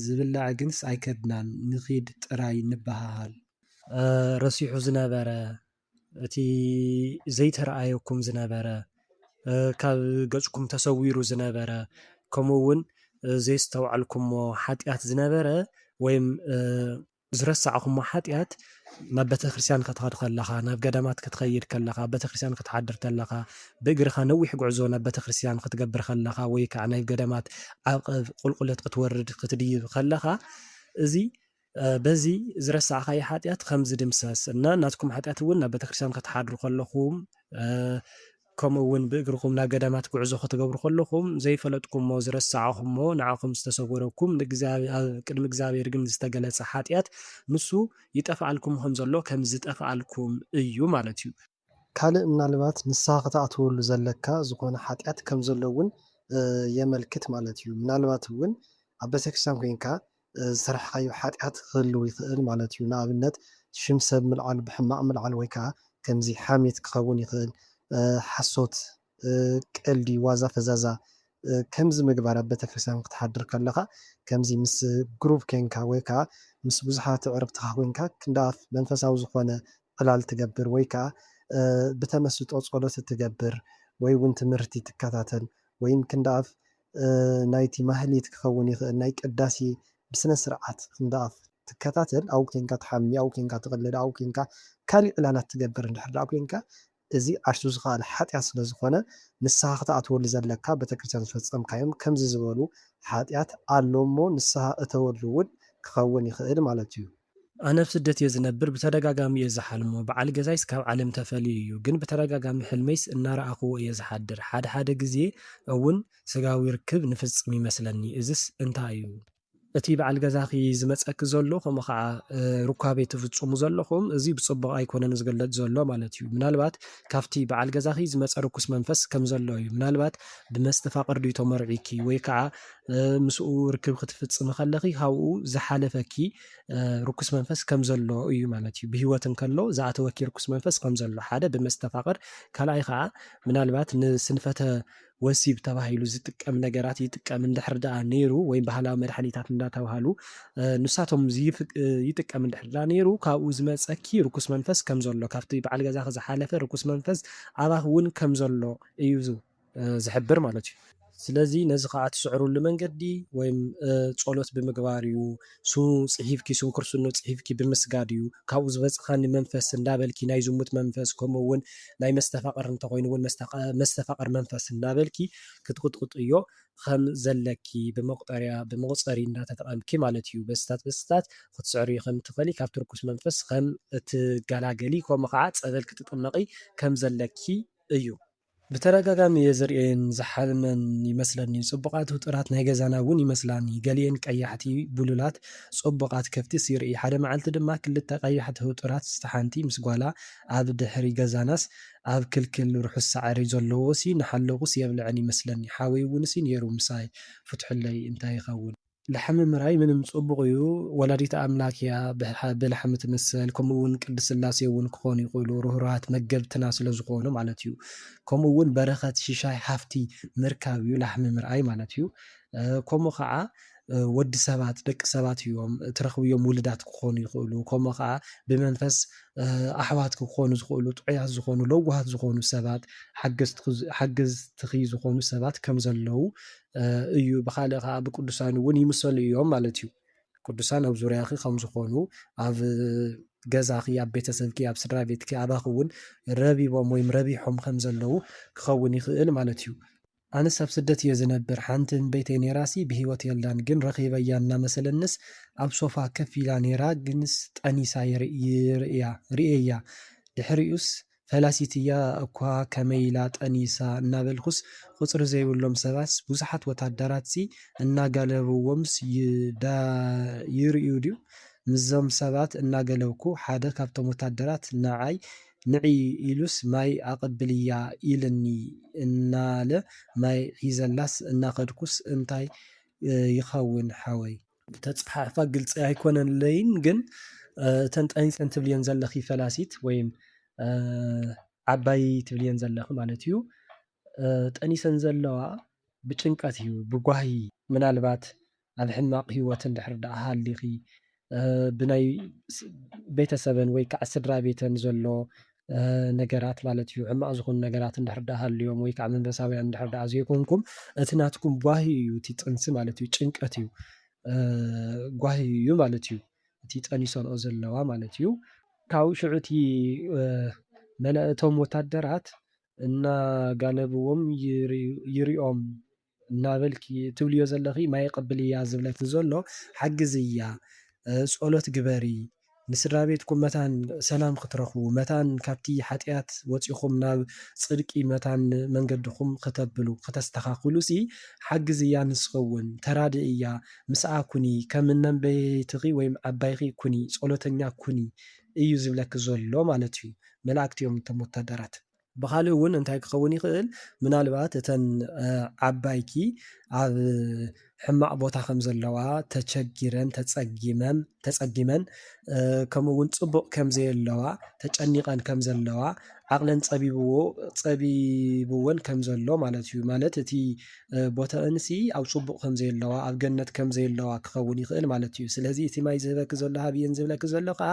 S1: ዝብላዕ ግንስ ኣይከድናን ንኺድ ጥራይ ንበሃሃል። ረሲሑ ዝነበረ እቲ ዘይተረኣየኩም ዝነበረ ካብ ገጽኩም ተሰዊሩ ዝነበረ ከምኡ እውን ዘይስተውዓልኩሞ ሓጢኣት ዝነበረ ወይም ዝረሳዕኹሞ ሓጢኣት ናብ ቤተክርስትያን ክትኸድ ከለኻ ናብ ገዳማት ክትኸይድ ከለኻ ቤተክርስትያን ክትሓድር ከለኻ ብእግርኻ ነዊሕ ጉዕዞ ናብ ቤተክርስትያን ክትገብር ከለኻ ወይ ከዓ ናይ ገዳማት ዓቐብ ቁልቁለት ክትወርድ ክትድይብ ከለኻ እዚ በዚ ዝረሳዕኻዮ ሓጢኣት ከም ዝድምሰስ እና ናትኩም ሓጢኣት እውን ናብ ቤተክርስትያን ክትሓድሩ ከለኹም ከምኡ እውን ብእግርኩም ናብ ገዳማት ጉዕዞ ክትገብሩ ከለኹም ዘይፈለጥኩሞ ዝረሳዕኹሞ ንዓኹም ዝተሰወረኩም ኣብ ቅድሚ እግዚኣብሔር ግን ዝተገለጸ ሓጢኣት ንሱ ይጠፍኣልኩም ከም ዘሎ ከም ዝጠፍኣልኩም እዩ ማለት እዩ። ካልእ ምናልባት ንስሓ ክትኣትወሉ ዘለካ ዝኾነ ሓጢኣት ከም ዘሎ እውን የመልክት ማለት እዩ። ምናልባት እውን ኣብ ቤተክርስትያን ኮንካ ዝሰራሕካዮ ሓጢኣት ክህልው ይኽእል ማለት እዩ። ንኣብነት ሽም ሰብ ምልዓል ብሕማቕ ምልዓል ወይ ከዓ ከምዚ ሓሜት ክኸውን ይኽእል ሓሶት ቀልዲ ዋዛ ፈዛዛ ከምዚ ምግባር ኣብ ቤተክርስትያን ክትሓድር ከለኻ ከምዚ ምስ ግሩፕ ኮንካ ወይ ከዓ ምስ ብዙሓት ኣዕርክትኻ ኮንካ ክንደኣፍ መንፈሳዊ ዝኾነ ዕላል ትገብር ወይ ከዓ ብተመስጦ ጸሎት ትገብር ወይ እውን ትምህርቲ ትከታተል ወይም ክንደኣፍ ናይቲ ማህሌት ክኸውን ይኽእል ናይ ቅዳሴ ብስነ ስርዓት ክንደኣፍ ትከታተል ኣብኡ ኮንካ ትሓሚ ኣብኡ ኮንካ ትቕልድ ኣብኡ ኮንካ ካልእ ዕላላት ትገብር እንድሕር ዳ ኮንካ እዚ ዓርሱ ዝኸኣለ ሓጢኣት ስለ ዝኾነ ንስሓ ክትኣትወሉ ዘለካ ቤተክርስትያን ዝፈፀምካዮም ከምዚ ዝበሉ ሓጢኣት ኣሎ እሞ ንስሓ እተወሉ እውን ክኸውን ይኽእል ማለት እዩ። ኣነ ኣብ ስደት እየ ዝነብር ብተደጋጋሚ እየ ዝሓልሞ በዓል ገዛይስ ካብ ዓለም ተፈልዩ እዩ ግን ብተደጋጋሚ ሕልመይስ እናረኣኽዎ እየ ዝሓድር ሓደ ሓደ ግዜ እውን ስጋዊ ርክብ ንፍፅም ይመስለኒ እዚስ እንታይ እዩ? እቲ በዓል ገዛኺ ዝመፀኪ ዘሎ ከምኡ ከዓ ሩካቤ ትፍፅሙ ዘለኹም እዚ ብፅቡቅ ኣይኮነን ዝገልፅ ዘሎ ማለት እዩ። ምናልባት ካብቲ በዓል ገዛኺ ዝመፀ ርኩስ መንፈስ ከም ዘሎ እዩ። ምናልባት ብመስተፋቅር ድዩ ተመርዒኪ ወይ ከዓ ምስኡ ርክብ ክትፍፅሚ ከለኺ ካብኡ ዝሓለፈኪ ርኩስ መንፈስ ከም ዘሎ እዩ ማለት እዩ። ብሂወት እንከሎ ዝኣተወኪ ርኩስ መንፈስ ከም ዘሎ ሓደ ብመስተፋቅር፣ ካልኣይ ከዓ ምናልባት ንስንፈተ ወሲብ ተባሂሉ ዝጥቀም ነገራት ይጥቀም እንድሕር ደኣ ነይሩ ወይ ባህላዊ መድሓኒታት እንዳተባሃሉ ንሳቶም ይጥቀም እንድሕር ደኣ ነይሩ ካብኡ ዝመፀኪ ርኩስ መንፈስ ከም ዘሎ ካብቲ በዓል ገዛኺ ዝሓለፈ ርኩስ መንፈስ ኣባኽ እውን ከም ዘሎ እዩ ዝሕብር ማለት እዩ። ስለዚ ነዚ ከዓ ትስዕሩሉ መንገዲ ወይም ጸሎት ብምግባር እዩ፣ ፅሒፍኪ ስሙ ክርስትኖ ፅሒፍኪ ብምስጋድ እዩ፣ ካብኡ ዝመፅኻኒ መንፈስ እንዳበልኪ ናይ ዝሙት መንፈስ ከምኡ እውን ናይ መስተፋቅር እንተኮይኑ እውን መስተፋቅር መንፈስ እንዳበልኪ ክትቅጥቅጥዮ ከም ዘለኪ ብመቁፀሪ እንዳተጠቀምኪ ማለት እዩ። በስታት ክትስዕርዮ ከም ትኽእሊ ካብቲ ርኩስ መንፈስ ከም እትገላገሊ ከምኡ ከዓ ፀበል ክትጥመቂ ከም ዘለኪ እዩ። ብተደጋጋሚ እየ ዝርአን ዝሓልመን ይመስለኒ ፅቡቃት ህጡራት ናይ ገዛና እውን ይመስላኒ ገሊአን ቀያሕቲ ቡሉላት ፅቡቃት ከፍቲስ ይርኢ ሓደ መዓልቲ ድማ ክልተ ቀያሕቲ ህጡራት ሓንቲ ምስ ጓላ ኣብ ድሕሪ ገዛናስ ኣብ ክልክል ርሑስ ሳዕሪ ዘለዎሲ ንሓለኹስ የብልዐን ይመስለኒ ሓወይ እውንሲ ነይሩ ምሳይ ፍትሑለይ እንታይ ይኸውን ላሕሚ ምርኣይ ምንም ፅቡቅ እዩ ወላዲተ ኣምላክ እያ ብላሕሚ ትምሰል ከምኡ እውን ቅድስት ስላሴ እውን ክኾኑ ይኽእሉ ርህሩሃት መገብትና ስለዝኾኑ ማለት እዩ። ከምኡ እውን በረኸት ሽሻይ ሃፍቲ ምርካብ እዩ ላሕሚ ምርኣይ ማለት እዩ። ከምኡ ከዓ ወዲ ሰባት ደቂ ሰባት እዮም ትረኽብዮም ውሉዳት ክኾኑ ይኽእሉ ከምኡ ከዓ ብመንፈስ ኣሕዋት ክኾኑ ዝኽእሉ ጥዑያት ዝኾኑ ለዋሃት ዝኾኑ ሰባት ሓገዝትኺ ዝኾኑ ሰባት ከም ዘለው እዩ። ብካልእ ከዓ ብቅዱሳን እውን ይምሰሉ እዮም ማለት እዩ። ቅዱሳን ኣብ ዙርያኺ ከም ዝኾኑ ኣብ ገዛኺ ኣብ ቤተሰብኪ ኣብ ስድራ ቤትኪ ኣባኺ እውን ረቢቦም ወይም ረቢሖም ከም ዘለው ክኸውን ይኽእል ማለት እዩ። ኣነስ ኣብ ስደት እየ ዝነብር ሓንቲ ንበይተይ ነይራሲ ብሂወት የላን ግን ረኺበያ እናመሰለንስ ኣብ ሶፋ ከፍ ኢላ ነይራ ግንስ ጠኒሳ ርእየያ ድሕሪኡስ ፈላሲት እያ እኳ ከመይ ኢላ ጠኒሳ እናበልኩስ ቁፅሪ ዘይብሎም ሰባስ ብዙሓት ወታደራትሲ እናጋለብዎምስ ይርእዩ ድዩ ምዞም ሰባት እናገለብኩ ሓደ ካብቶም ወታደራት ንዓይ ንዒ ኢሉስ ማይ ኣቐብልያ ኢልኒ እናለ ማይ ሒዘላስ እናኸድኩስ እንታይ ይኸውን ሓወይ ተፅሓሕፋ ግልፂ ኣይኮነለይን ግን እተን ጠኒፀን ትብልየን ዘለኺ ፈላሲት ወይም ዓባይ ትብልየን ዘለኺ ማለት እዩ ጠኒሰን ዘለዋ ብጭንቀት እዩ ብጓሂ ምናልባት ኣብ ሕማቕ ሂወት እንድሕር ደኣ ሃሊኺ ብናይ ቤተሰበን ወይ ከዓ ስድራ ቤተን ዘሎ ነገራት ማለት እዩ ሕማቕ ዝኾኑ ነገራት እንድሕር ደኣ ሃልዮም ወይ ከዓ መንፈሳውያን እንድሕር ደኣ ዘይኮንኩም እቲ ናትኩም ጓሂ እዩ እቲ ጥንሲ ማለት እዩ ጭንቀት እዩ ጓሂ እዩ ማለት እዩ እቲ ጠኒሰንኦ ዘለዋ ማለት እዩ። ካብኡ ሽዑ እቲ እቶም ወታደራት እናጋለብዎም ይሪኦም እናበልኪ ትብልዮ ዘለኺ ማይ የቐብል እያ ዝብለኪ ዘሎ ሓግዝያ ጸሎት ግበሪ ንስድራ ቤትኩም መታን ሰላም ክትረኽቡ መታን ካብቲ ሓጢኣት ወፂኹም ናብ ፅድቂ መታን መንገድኹም ከተብሉ ከተስተኻኽሉሲ ሓግዝያ ንስኸውን ተራድእያ ምስኣ ኩኒ ከም እነንበይትኺ ወይም ዓባይኺ ኩኒ ጸሎተኛ ኩኒ እዩ ዝብለኪ ዘሎ ማለት እዩ። መላእክቲ እዮም እቶም ወታደራት። ብኻልእ እውን እንታይ ክኸውን ይኽእል ምናልባት እተን ዓባይኪ ኣብ ሕማቕ ቦታ ከም ዘለዋ ተቸጊረን ተፀጊመን ከምኡ እውን ፅቡቕ ከም ዘየለዋ ተጨኒቐን ከም ዘለዋ ዓቕለን ፀቢብዎን ከም ዘሎ ማለት እዩ። ማለት እቲ ቦታአንሲ ኣብ ፅቡቕ ከም ዘየለዋ ኣብ ገነት ከም ዘየለዋ ክኸውን ይኽእል ማለት እዩ። ስለዚ እቲ ማይ ዝህበኪ ዘሎ ሃብየን ዝብለኪ ዘሎ ከዓ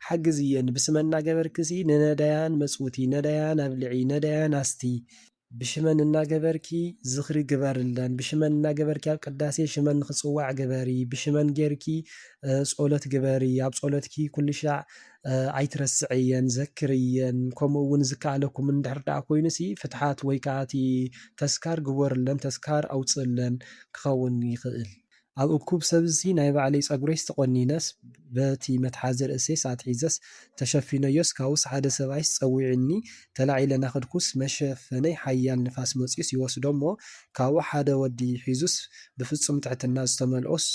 S1: ሓግዝየን ብስመ እናገበርክሲ ንነዳያን መፅውቲ ነዳያን ኣብልዒ ነዳያን ኣስቲ ብሽመን እናገበርኪ ዝኽሪ ግበርለን ብሽመን እናገበርኪ ኣብ ቅዳሴ ሽመን ንክፅዋዕ ግበሪ ብሽመን ጌርኪ ጸሎት ግበሪ ኣብ ጸሎትኪ ኩሉ ሻዕ ኣይትረስዕየን ዘክርየን ከምኡ እውን ዝከኣለኩም እንድሕር ደኣ ኮይኑሲ ፍትሓት ወይ ከዓ እቲ ተስካር ግበርለን ተስካር ኣውፅእለን ክኸውን ይኽእል። ኣብ እኩብ ሰብዚ ናይ ባዕለይ ፀጉረይስ ተቆኒነስ በቲ መትሓዚ ርእሰይስ ኣትሒዘስ ተሸፊነዮስ ካቡስ ሓደ ሰብኣይስ ፀዊዕኒ ተላዒለ ናኸድኩስ መሸፈነይ ሓያል ንፋስ መፂኡስ ይወስዶ እሞ ካብኡ ሓደ ወዲ ሒዙስ ብፍፁም ትሕትና ዝተመልኦስ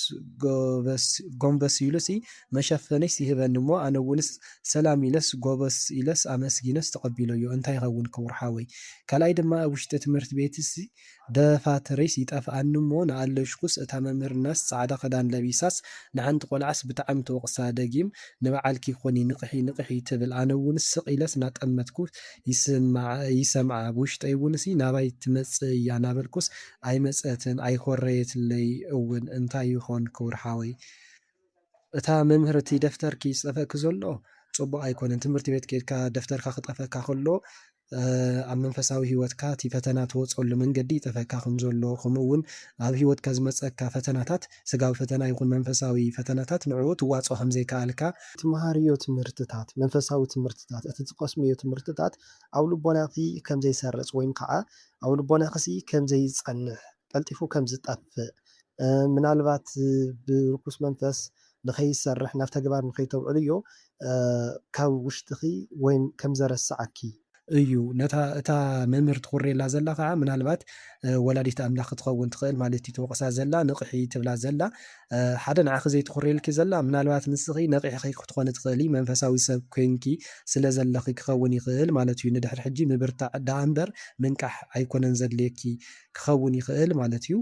S1: ጎንበስ ኢሉስ መሸፈነይስ ይህበኒ እሞ ኣነ እውንስ ሰላም ኢለስ ጎበስ ኢለስ ኣመስጊነስ ተቐቢለዮ እንታይ ይኸውን ክቡር ሓወይ። ካልኣይ ድማ ኣብ ውሽጢ ትምህርቲ ቤትስ ደፋተረይስ ይጠፍኣኒ እሞ ንኣለሽኩስ እታ መምህርናስ ፃዕዳ ክዳን ለቢሳስ ንሓንቲ ቆልዓስ ብጣዕሚ ተወቕሳ ደጊም ንበዓልኪ ኮኒ ንቕሒ ንቕሒ ትብል ኣነ እውንስ ስቕ ኢለስ እናጠመትኩ ይሰምዓ ብውሽጠይ እውንሲ ናባይ ትመፅእ እያ ናበልኩስ ኣይመፀትን ኣይኮረየትለይ እውን እንታይ ይኾን ክቡር ሓወይ። እታ መምህር እቲ ደፍተርኪ ዝፀፈኪ ዘሎ ፅቡቅ ኣይኮነን። ትምህርቲ ቤት ከድካ ደፍተርካ ክጠፈካ ከሎ ኣብ መንፈሳዊ ሂወትካ እቲ ፈተና ትወፀሉ መንገዲ ይጠፈካ ከም ዘሎ ከምኡ እውን ኣብ ሂወትካ ዝመፀካ ፈተናታት ስጋዊ ፈተና ይኹን መንፈሳዊ ፈተናታት ንዕኡ ትዋፅኦ ከም ዘይከኣልካ ትመሃርዮ ትምህርትታት መንፈሳዊ ትምህርትታት እቲ ትቀስምዮ ትምህርትታት ኣብ ልቦናኺ ከም ዘይሰርፅ ወይም ከዓ ኣብ ልቦናኺ ከም ዘይፀንሕ ቀልጢፉ ከም ዝጠፍእ ምናልባት ብርኩስ መንፈስ ንኸይሰርሕ ናብ ተግባር ንኸይተውዕልዮ ካብ ውሽጢኺ ወይም ከም ዘረስዓኪ እዩ። እታ መምህር ትኹሬላ ዘላ ከዓ ምናልባት ወላዲት ኣምላኽ ክትኸውን ትኽእል ማለት እዩ። ተወቕሳ ዘላ ንቕሒ ትብላ ዘላ ሓደ ንዓኺ ዘይትኹሬልኪ ዘላ ምናልባት ንስኺ ነቂሕኺ ክትኾን ትኽእሊ መንፈሳዊ ሰብ ኮንኪ ስለ ዘለኺ ክኸውን ይኽእል ማለት እዩ። ንድሕሪ ሕጂ ምብርታዕ ዳኣ እምበር ምንቃሕ ኣይኮነን ዘድልየኪ ክኸውን ይኽእል ማለት እዩ።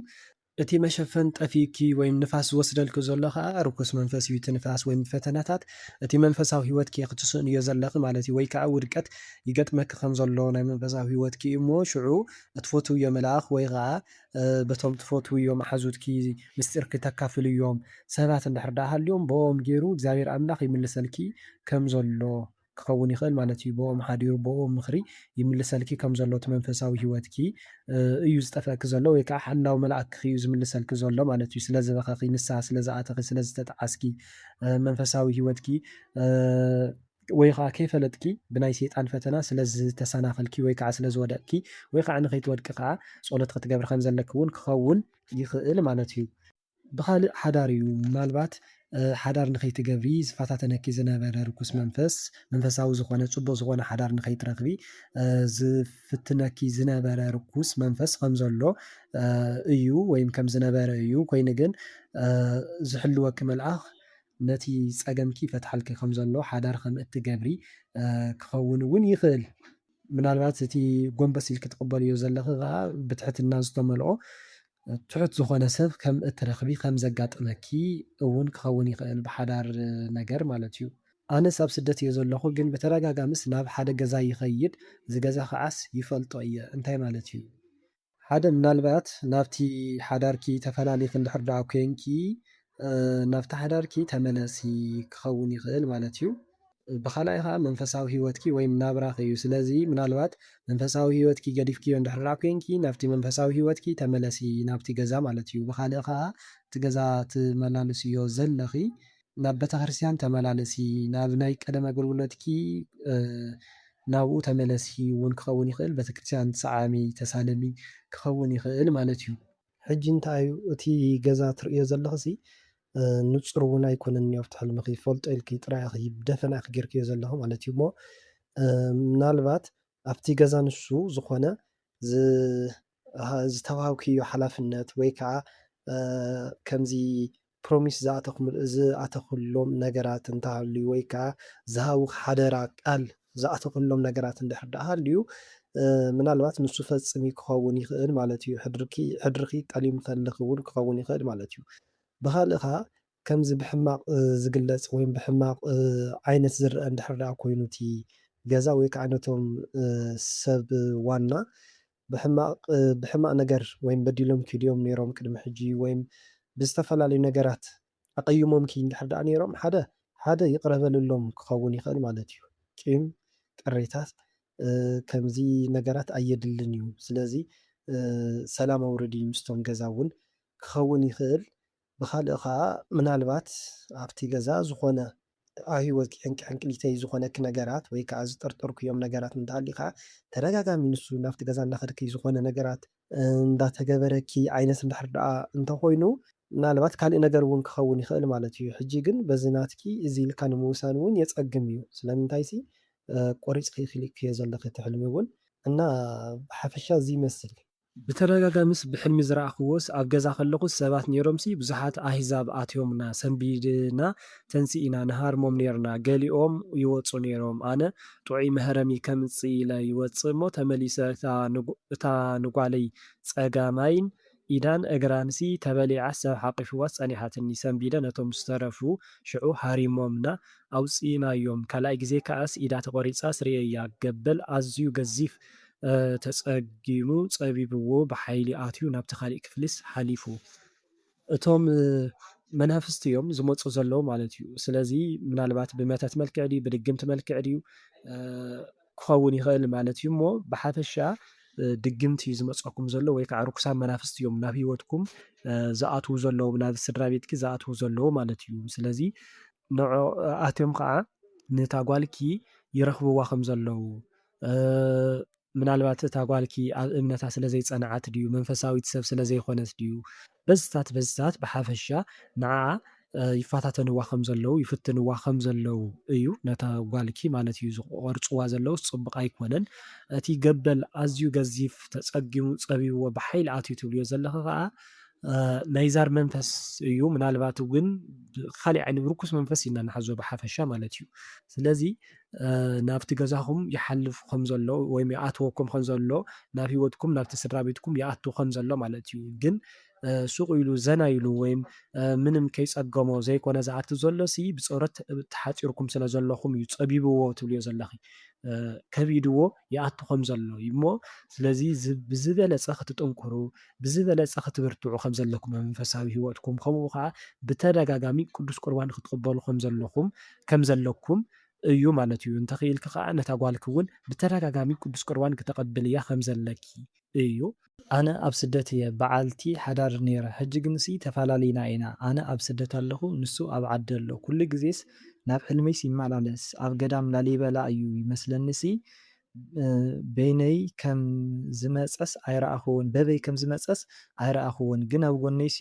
S1: እቲ መሸፈን ጠፊኪ ወይም ንፋስ ዝወስደልክ ዘሎ ከዓ ርኩስ መንፈስ እዩ። እቲ ንፋስ ወይም ፈተናታት እቲ መንፈሳዊ ሂወትኪ ክትስእንዮ ዘለኺ ማለት እዩ። ወይ ከዓ ውድቀት ይገጥመኪ ከም ዘሎ ናይ መንፈሳዊ ሂወትኪ እሞ ሽዑ እትፈትውዮ መልኣኽ ወይ ከዓ በቶም ትፈትውዮም ሓዙትኪ ምስጢር ክተካፍልዮም ሰባት እንድሕር ዳኣ ሃልዮም ብኦም ገይሩ እግዚኣብሔር ኣምላኽ ይምልሰልኪ ከም ዘሎ ክኸውን ይኽእል ማለት እዩ። ብኦም ሓዲሩ ብኦም ምኽሪ ይምልሰልኪ ከም ዘሎ እቲ መንፈሳዊ ሂወትኪ እዩ ዝጠፍአኪ ዘሎ ወይ ከዓ ሓላዊ መልኣክ እዩ ዝምልሰልኪ ዘሎ ማለት እዩ። ስለዝበኸኺ ንስሓ ስለዝኣተኺ ስለዝተጣዓስኪ መንፈሳዊ ሂወትኪ ወይ ከዓ ከይፈለጥኪ ብናይ ሰይጣን ፈተና ስለዝተሰናኸልኪ ወይ ከዓ ስለዝወደቅኪ ወይ ከዓ ንኸይትወድቂ ከዓ ፀሎት ክትገብር ከም ዘለኪ እውን ክኸውን ይኽእል ማለት እዩ። ብካልእ ሓዳር እዩ ምናልባት ሓዳር ንኸይትገብሪ ዝፈታተነኪ ዝነበረ ርኩስ መንፈስ መንፈሳዊ ዝኾነ ፅቡቅ ዝኾነ ሓዳር ንኸይትረኽቢ ዝፍትነኪ ዝነበረ ርኩስ መንፈስ ከም ዘሎ እዩ ወይም ከም ዝነበረ እዩ። ኮይኑ ግን ዝሕልወኪ መልኣኽ ነቲ ፀገምኪ ይፈትሓልኪ ከም ዘሎ ሓዳር ከም እትገብሪ ክኸውን እውን ይኽእል። ምናልባት እቲ ጎንበስ ኢልኪ ትቕበልዮ ዘለኺ ከዓ ብትሕትና ዝተመልኦ ትሑት ዝኾነ ሰብ ከም እትረኽቢ ከም ዘጋጥመኪ እውን ክኸውን ይኽእል ብሓዳር ነገር ማለት እዩ። ኣነስ ኣብ ስደት እየ ዘለኹ ግን ብተደጋጋሚስ ናብ ሓደ ገዛ ይኸይድ እዚ ገዛ ከዓስ ይፈልጦ እየ እንታይ ማለት እዩ። ሓደ ምናልባት ናብቲ ሓዳርኪ ተፈላሊኺ እንድሕር ዳኣ ኮንኪ ናብቲ ሓዳርኪ ተመለሲ ክኸውን ይኽእል ማለት እዩ። ብኻልኣይ ከዓ መንፈሳዊ ሂወትኪ ወይም ናብራኺ እዩ። ስለዚ ምናልባት መንፈሳዊ ሂወትኪ ገዲፍክዮ እንድሕር ዳኣ ኮንኪ ናብቲ መንፈሳዊ ሂወትኪ ተመለሲ ናብቲ ገዛ ማለት እዩ። ብኻልእ ከዓ እቲ ገዛ ትመላለስዮ ዘለኺ ናብ ቤተክርስትያን ተመላለሲ ናብ ናይ ቀደም ኣገልግሎትኪ ናብኡ ተመለሲ እውን ክኸውን ይኽእል። ቤተክርስትያን ተሰዓሚ ተሳለሚ ክኸውን ይኽእል ማለት እዩ። ሕጂ እንታይ እዩ እቲ ገዛ ትርእዮ ዘለኽሲ ንፁር እውን ኣይኮነን ኣብቲ ሕልምኺ ፈልጦ ኢልኪ ጥራይ ኢኺ ብደፈና ኢኺ ጌርክዮ ዘለኹ ማለት እዩ እሞ ምናልባት ኣብቲ ገዛ ንሱ ዝኾነ ዝተዋሃብክዮ ሓላፍነት ወይ ከዓ ከምዚ ፕሮሚስ ዝኣተኽሎም ነገራት እንተሃልዩ ወይ ከዓ ዝሃቡክ ሓደራ ቃል ዝኣተኽሎም ነገራት እንድሕር ዳኣ ሃልዩ ምናልባት ንሱ ፈፅሚ ክኸውን ይኽእል ማለት እዩ። ሕድርኪ ጠልዩ ምፈልኺ እውን ክኸውን ይኽእል ማለት እዩ። ብኻልእ ከዓ ከምዚ ብሕማቕ ዝግለፅ ወይም ብሕማቕ ዓይነት ዝርአ እንድሕር ዳኣ ኮይኑ እቲ ገዛ ወይ ከዓ ነቶም ሰብ ዋና ብሕማቕ ነገር ወይም በዲሎም ከይድዮም ነይሮም ቅድሚ ሕጂ ወይም ብዝተፈላለዩ ነገራት ኣቐይሞምኪ እንድሕር ዳኣ ነይሮም ሓደ ይቕረበልሎም ክኸውን ይኽእል ማለት እዩ። ቂም ቅሬታት ከምዚ ነገራት ኣየድልን እዩ። ስለዚ ሰላም ኣውርዲ ምስቶም ገዛ እውን ክኸውን ይኽእል። ብኻልእ ከዓ ምናልባት ኣብቲ ገዛ ዝኾነ ኣብ ሂወትኪ ሕንቅሊተይ ዝኾነኪ ነገራት ወይ ከዓ ዝጠርጠርክዮም ነገራት እንተሃልዩ ከዓ ተደጋጋሚ ንሱ ናብቲ ገዛ እናኸድኪ ዝኾነ ነገራት እንዳተገበረኪ ዓይነት እንድሕር ዳኣ እንተኾይኑ ምናልባት ካልእ ነገር እውን ክኸውን ይኽእል ማለት እዩ። ሕጂ ግን በዚ ናትኪ እዚ ኢልካ ንምውሳን እውን የጸግም እዩ። ስለምንታይሲ ቆሪጽኪ ክልክዮ ዘለኺ እቲ ሕልሚ እውን እና ብሓፈሻ እዚ ይመስል። ብተደጋጋሚስ ብሕልሚ ዝረኣኽዎስ ኣብ ገዛ ከለኹስ ሰባት ነይሮምሲ ብዙሓት ኣሕዛብ ኣትዮምና ሰንቢድና ተንሲኢና ንሃርሞም ኔርና ገሊኦም ይወፁ ነይሮም። ኣነ ጥዑይ መህረሚ ከምጽእ ኢለ ይወፅእ እሞ ተመሊሰ እታ ንጓለይ ጸጋማይን ኢዳን እግራንሲ ተበሊዓስ ሰብ ሓቂፍዋስ ጸኒሓትኒ ሰንቢደ ነቶም ዝተረፉ ሽዑ ሃሪሞምና ኣውፂኢናዮም። ካልኣይ ግዜ ከኣስ ኢዳ ተቖሪፃ ስርየያ ገበል ኣዝዩ ገዚፍ ተጸጊሙ ጸቢብዎ ብሓይሊ ኣትዩ ናብቲ ካሊእ ክፍሊስ ሓሊፉ። እቶም መናፍስቲ እዮም ዝመፁ ዘለዉ ማለት እዩ። ስለዚ ምናልባት ብመተት መልክዕ ድዩ ብድግምቲ መልክዕ ድዩ ክኸውን ይኽእል ማለት እዩ እሞ ብሓፈሻ ድግምቲ እዩ ዝመፀኩም ዘሎ ወይ ከዓ ርኩሳን መናፍስቲ እዮም ናብ ሂወትኩም ዝኣትዉ ዘለዉ ናብ ስድራ ቤትኪ ዝኣትዉ ዘለዉ ማለት እዩ። ስለዚ ንዖኣትዮም ከዓ ነታ ጓልኪ ይረኽብዋ ከም ዘለዉ ምናልባት እታ ጓልኪ ኣብ እምነታ ስለ ዘይጸንዓት ድዩ መንፈሳዊት ሰብ ስለ ዘይኮነት ድዩ በዝታት ብሓፈሻ ንዓዓ ይፈታተንዋ ከም ዘለዉ ይፍትንዋ ከም ዘለዉ እዩ ነታ ጓልኪ ማለት እዩ ዝቆርፅዋ ዘለዉ ጽቡቕ ኣይኮነን። እቲ ገበል ኣዝዩ ገዚፍ ተጸጊሙ ጸቢብዎ ብሓይሊ ኣትዩ ትብልዮ ዘለኺ ከዓ ናይ ዛር መንፈስ እዩ። ምናልባት እውን ካሊእ ዓይነት ርኩስ መንፈስ ኢና ንሓዞ ብሓፈሻ ማለት እዩ። ስለዚ ናብቲ ገዛኹም ይሓልፍ ከም ዘሎ ወይም ይኣትወኩም ከም ዘሎ ናብ ሂወትኩም ናብቲ ስድራ ቤትኩም ይኣቱ ከም ዘሎ ማለት እዩ። ግን ሱቕ ኢሉ ዘና ኢሉ ወይም ምንም ከይጸገሞ ዘይኮነ ዝኣቱ ዘሎሲ ብፀወረት ተሓፂርኩም ስለ ዘለኹም እዩ ጸቢብዎ ትብልዮ ዘለኺ ከቢድዎ ይኣቱ ከም ዘሎ እዩ እሞ ስለዚ ብዝበለፀ ክትጥንክሩ ብዝበለፀ ክትብርትዑ ከም ዘለኩም መንፈሳዊ ሂወትኩም ከምኡ ከዓ ብተደጋጋሚ ቅዱስ ቁርባን ክትቅበሉ ከም ዘለኩም እዩ ማለት እዩ። እንተኽኢልክ ከዓ ነታ ጓልኪ እውን ብተደጋጋሚ ቅዱስ ቁርባን ክተቐብል እያ ከም ዘለኪ እዩ። ኣነ ኣብ ስደት እየ በዓልቲ ሓዳር ነይረ ሕጂ ግንሲ ተፈላለዩና ኢና ኣነ ኣብ ስደት ኣለኹ ንሱ ኣብ ዓዲ ኣሎ ኩሉ ግዜስ ናብ ሕልመይስ ይመላለስ ኣብ ገዳም ላሊበላ እዩ ይመስለኒሲ በይነይ ከም ዝመፀስ ኣይረኣኽዎን በበይ ከም ዝመፀስ ኣይረኣኽዎን ግን ኣብ ጎነይሲ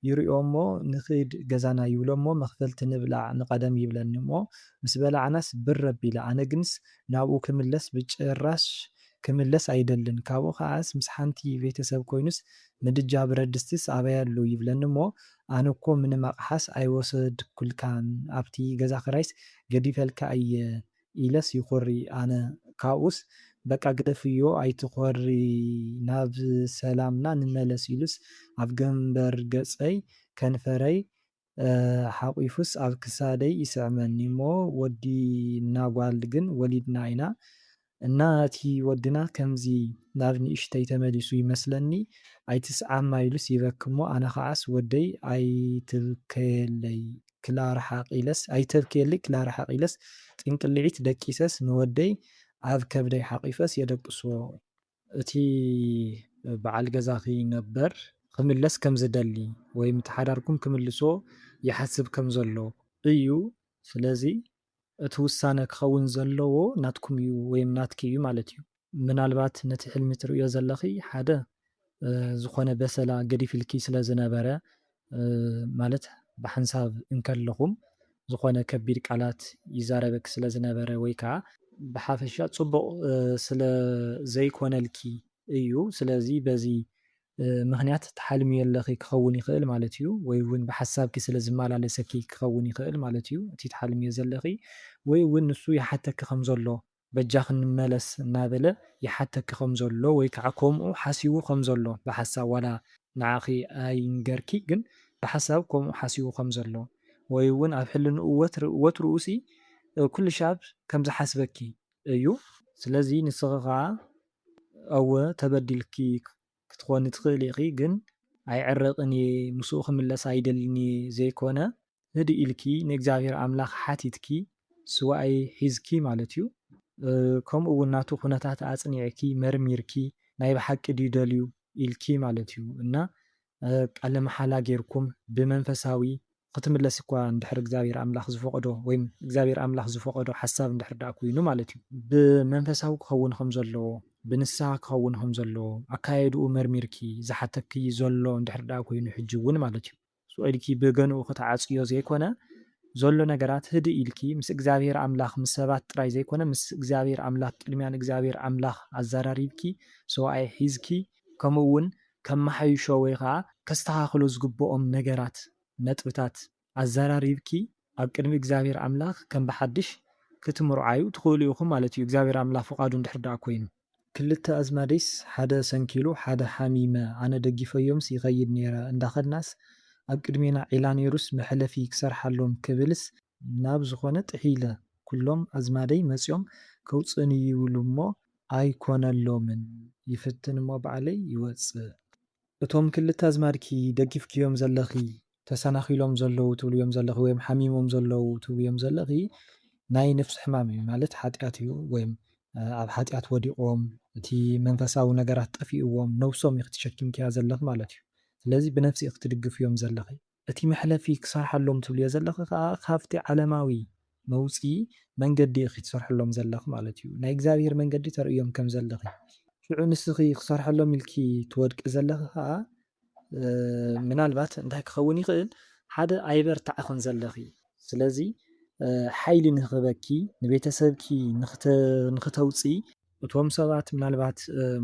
S1: ይሪኦ እሞ ንኽድ ገዛና ይብሎ እሞ መኽፈልቲ ንብላዕ ንቐደም ይብለኒ እሞ ምስ በላዕናስ ብር ኣቢለ ኣነ ግንስ ናብኡ ክምለስ ብጭራሽ ክምለስ ኣይደልን ካብኡ ከዓስ ምስ ሓንቲ ቤተሰብ ኮይኑስ ምድጃ ብረድስትስ ኣበያሉ ይብለኒ እሞ ኣነ እኮ ምንም ኣቕሓስ ኣይወሰድኩልካን ኣብቲ ገዛ ክራይስ ገዲፈልካ እየ ኢለስ ይኹሪ ኣነ ካብኡስ በቃ ግደፍዮ ኣይትኾሪ ናብ ሰላምና ንመለስ ኢሉስ ኣብ ገንበር ገፀይ ከንፈረይ ሓቂፉስ ኣብ ክሳደይ ይስዕመኒ እሞ ወዲና ጓል ግን ወሊድና ኢና እና እቲ ወድና ከምዚ ናብ ንእሽተይ ተመሊሱ ይመስለኒ ኣይትስዓማ ኢሉስ ይበክ እሞ ኣነ ከዓስ ወደይ ኣይትብከየለይ ክላርሓቕ ኢለስ ኣይተብከየለይ ክላርሓቕ ኢለስ ጥንቅልዒት ደቂሰስ ንወደይ ኣብ ከብደይ ሓቂፈስ የደቅስዎ። እቲ በዓል ገዛኺ ነበር ክምለስ ከም ዝደሊ ወይም ተሓዳርኩም ክምልሶ ይሓስብ ከም ዘሎ እዩ። ስለዚ እቲ ውሳነ ክኸውን ዘለዎ ናትኩም እዩ ወይም ናትኪ እዩ ማለት እዩ። ምናልባት ነቲ ሕልሚ ትርእዮ ዘለኺ ሓደ ዝኾነ በሰላ ገዲፍልኪ ስለ ዝነበረ ማለት ብሓንሳብ እንከለኹም ዝኾነ ከቢድ ቃላት ይዛረበክ ስለ ዝነበረ ወይ ከዓ ብሓፈሻ ጽቡቕ ስለ ዘይኮነልኪ እዩ። ስለዚ በዚ ምክንያት ተሓልምዮ ኣለኺ ክኸውን ይኽእል ማለት እዩ። ወይ እውን ብሓሳብኪ ስለ ዝመላለሰኪ ክኸውን ይኽእል ማለት እዩ እቲ ተሓልምዮ ዘለኺ ወይ እውን ንሱ ይሓተኪ ከም ዘሎ በጃ ክንመለስ እናበለ ይሓተኪ ከም ዘሎ ወይ ከዓ ከምኡ ሓሲቡ ከም ዘሎ ብሓሳብ ዋላ ንዓኺ ኣይንገርኪ ግን ብሓሳብ ከምኡ ሓሲቡ ከም ዘሎ ወይ እውን ኣብ ሕልንኡ ወትሩኡሲ ኩሉ ሻብ ከም ዝሓስበኪ እዩ። ስለዚ ንስኺ ከዓ እወ ተበዲልኪ ክትኮኒ ትኽእል ኢኺ ግን ኣይዕረቕን እየ ምስኡ ክምለስ ኣይደልን እየ ዘይኮነ ህድእ ኢልኪ ንእግዚኣብሔር ኣምላኽ ሓቲትኪ ስዋኣይ ሒዝኪ ማለት እዩ። ከምኡ እውን ናቱ ኩነታት ኣጽኒዕኪ መርሚርኪ ናይ ብሓቂ ድዩ ደልዩ ኢልኪ ማለት እዩ እና ቃለ መሓላ ጌርኩም ብመንፈሳዊ ክትምለስ እኳ እንድሕር እግዚአብሔር ኣምላኽ ዝፈቀዶ ወይም እግዚአብሔር ኣምላኽ ዝፈቀዶ ሓሳብ እንድሕር ዳኣ ኮይኑ ማለት እዩ ብመንፈሳዊ ክኸውን ከም ዘለዎ ብንስሓ ክኸውን ከም ዘለዎ ኣካየድኡ መርሚርኪ ዝሓተኪ ዘሎ እንድሕር ዳኣ ኮይኑ ሕጂ እውን ማለት እዩ
S2: ኢልኪ ብገንኡ ክትዓጽዮ ዘይኮነ ዘሎ ነገራት ህድእ ኢልኪ ምስ እግዚኣብሔር ኣምላኽ ምስ ሰባት ጥራይ ዘይኮነ ምስ እግዚኣብሔር ኣምላኽ ቅድሚያ ንእግዚኣብሔር ኣምላኽ ኣዘራሪብኪ ሰዋኣይ ሒዝኪ ከምኡ እውን ከመሓይሾ ወይ ከዓ ከስተኻኽሎ ዝግብኦም ነገራት ነጥብታት ኣዘራሪብኪ ኣብ ቅድሚ እግዚኣብሔር ኣምላኽ ከም ብሓድሽ ክትምርዓዩ ትኽእሉ ኢኹም ማለት እዩ እግዚኣብሔር ኣምላኽ ፍቓዱ እንድሕር ደኣ ኮይኑ ክልተ ኣዝማደይስ ሓደ ሰንኪሉ ሓደ ሓሚመ ኣነ ደጊፈዮምስ ይኸይድ ነይረ እንዳኸድናስ ኣብ ቅድሜና ዒላ ነይሩስ መሕለፊ ክሰርሓሎም ክብልስ ናብ ዝኾነ ጥሒለ ኩሎም ኣዝማደይ መፂኦም ከውፅእን ይብሉ እሞ ኣይኮነሎምን ይፍትን እሞ በዕለይ ይወፅእ እቶም ክልተ ኣዝማድኪ ደጊፍክዮም ዘለኺ ተሰናኺሎም ዘለዉ ትብልዮም ዘለኺ ወይም ሓሚሞም ዘለዉ ትብልዮም ዘለኺ ናይ ነፍሲ ሕማም እዩ ማለት ሓጢኣት እዩ ወይም ኣብ ሓጢኣት ወዲቖም እቲ መንፈሳዊ ነገራት ጠፊእዎም ነብሶም ክትሸኪምክያ ዘለኽ ማለት እዩ ስለዚ ብነፍሲ ክትድግፍ እዮም ዘለኺ እቲ መሕለፊ ክሰርሓሎም ትብልዮ ዘለኺ ከዓ ካብቲ ዓለማዊ መውፂ መንገዲ ኢኺ ትሰርሐሎም ዘለኽ ማለት እዩ ናይ እግዚኣብሔር መንገዲ ተርእዮም ከም ዘለኺ ሽዑ ንስኺ ክሰርሐሎም ኢልኪ ትወድቂ ዘለኺ ከዓ ምናልባት እንታይ ክኸውን ይኽእል ሓደ ኣይበርታዕኽን ዘለኺ ስለዚ ሓይሊ ንኽበኪ ንቤተሰብኪ ንኽተውፂ እቶም ሰባት ምናልባት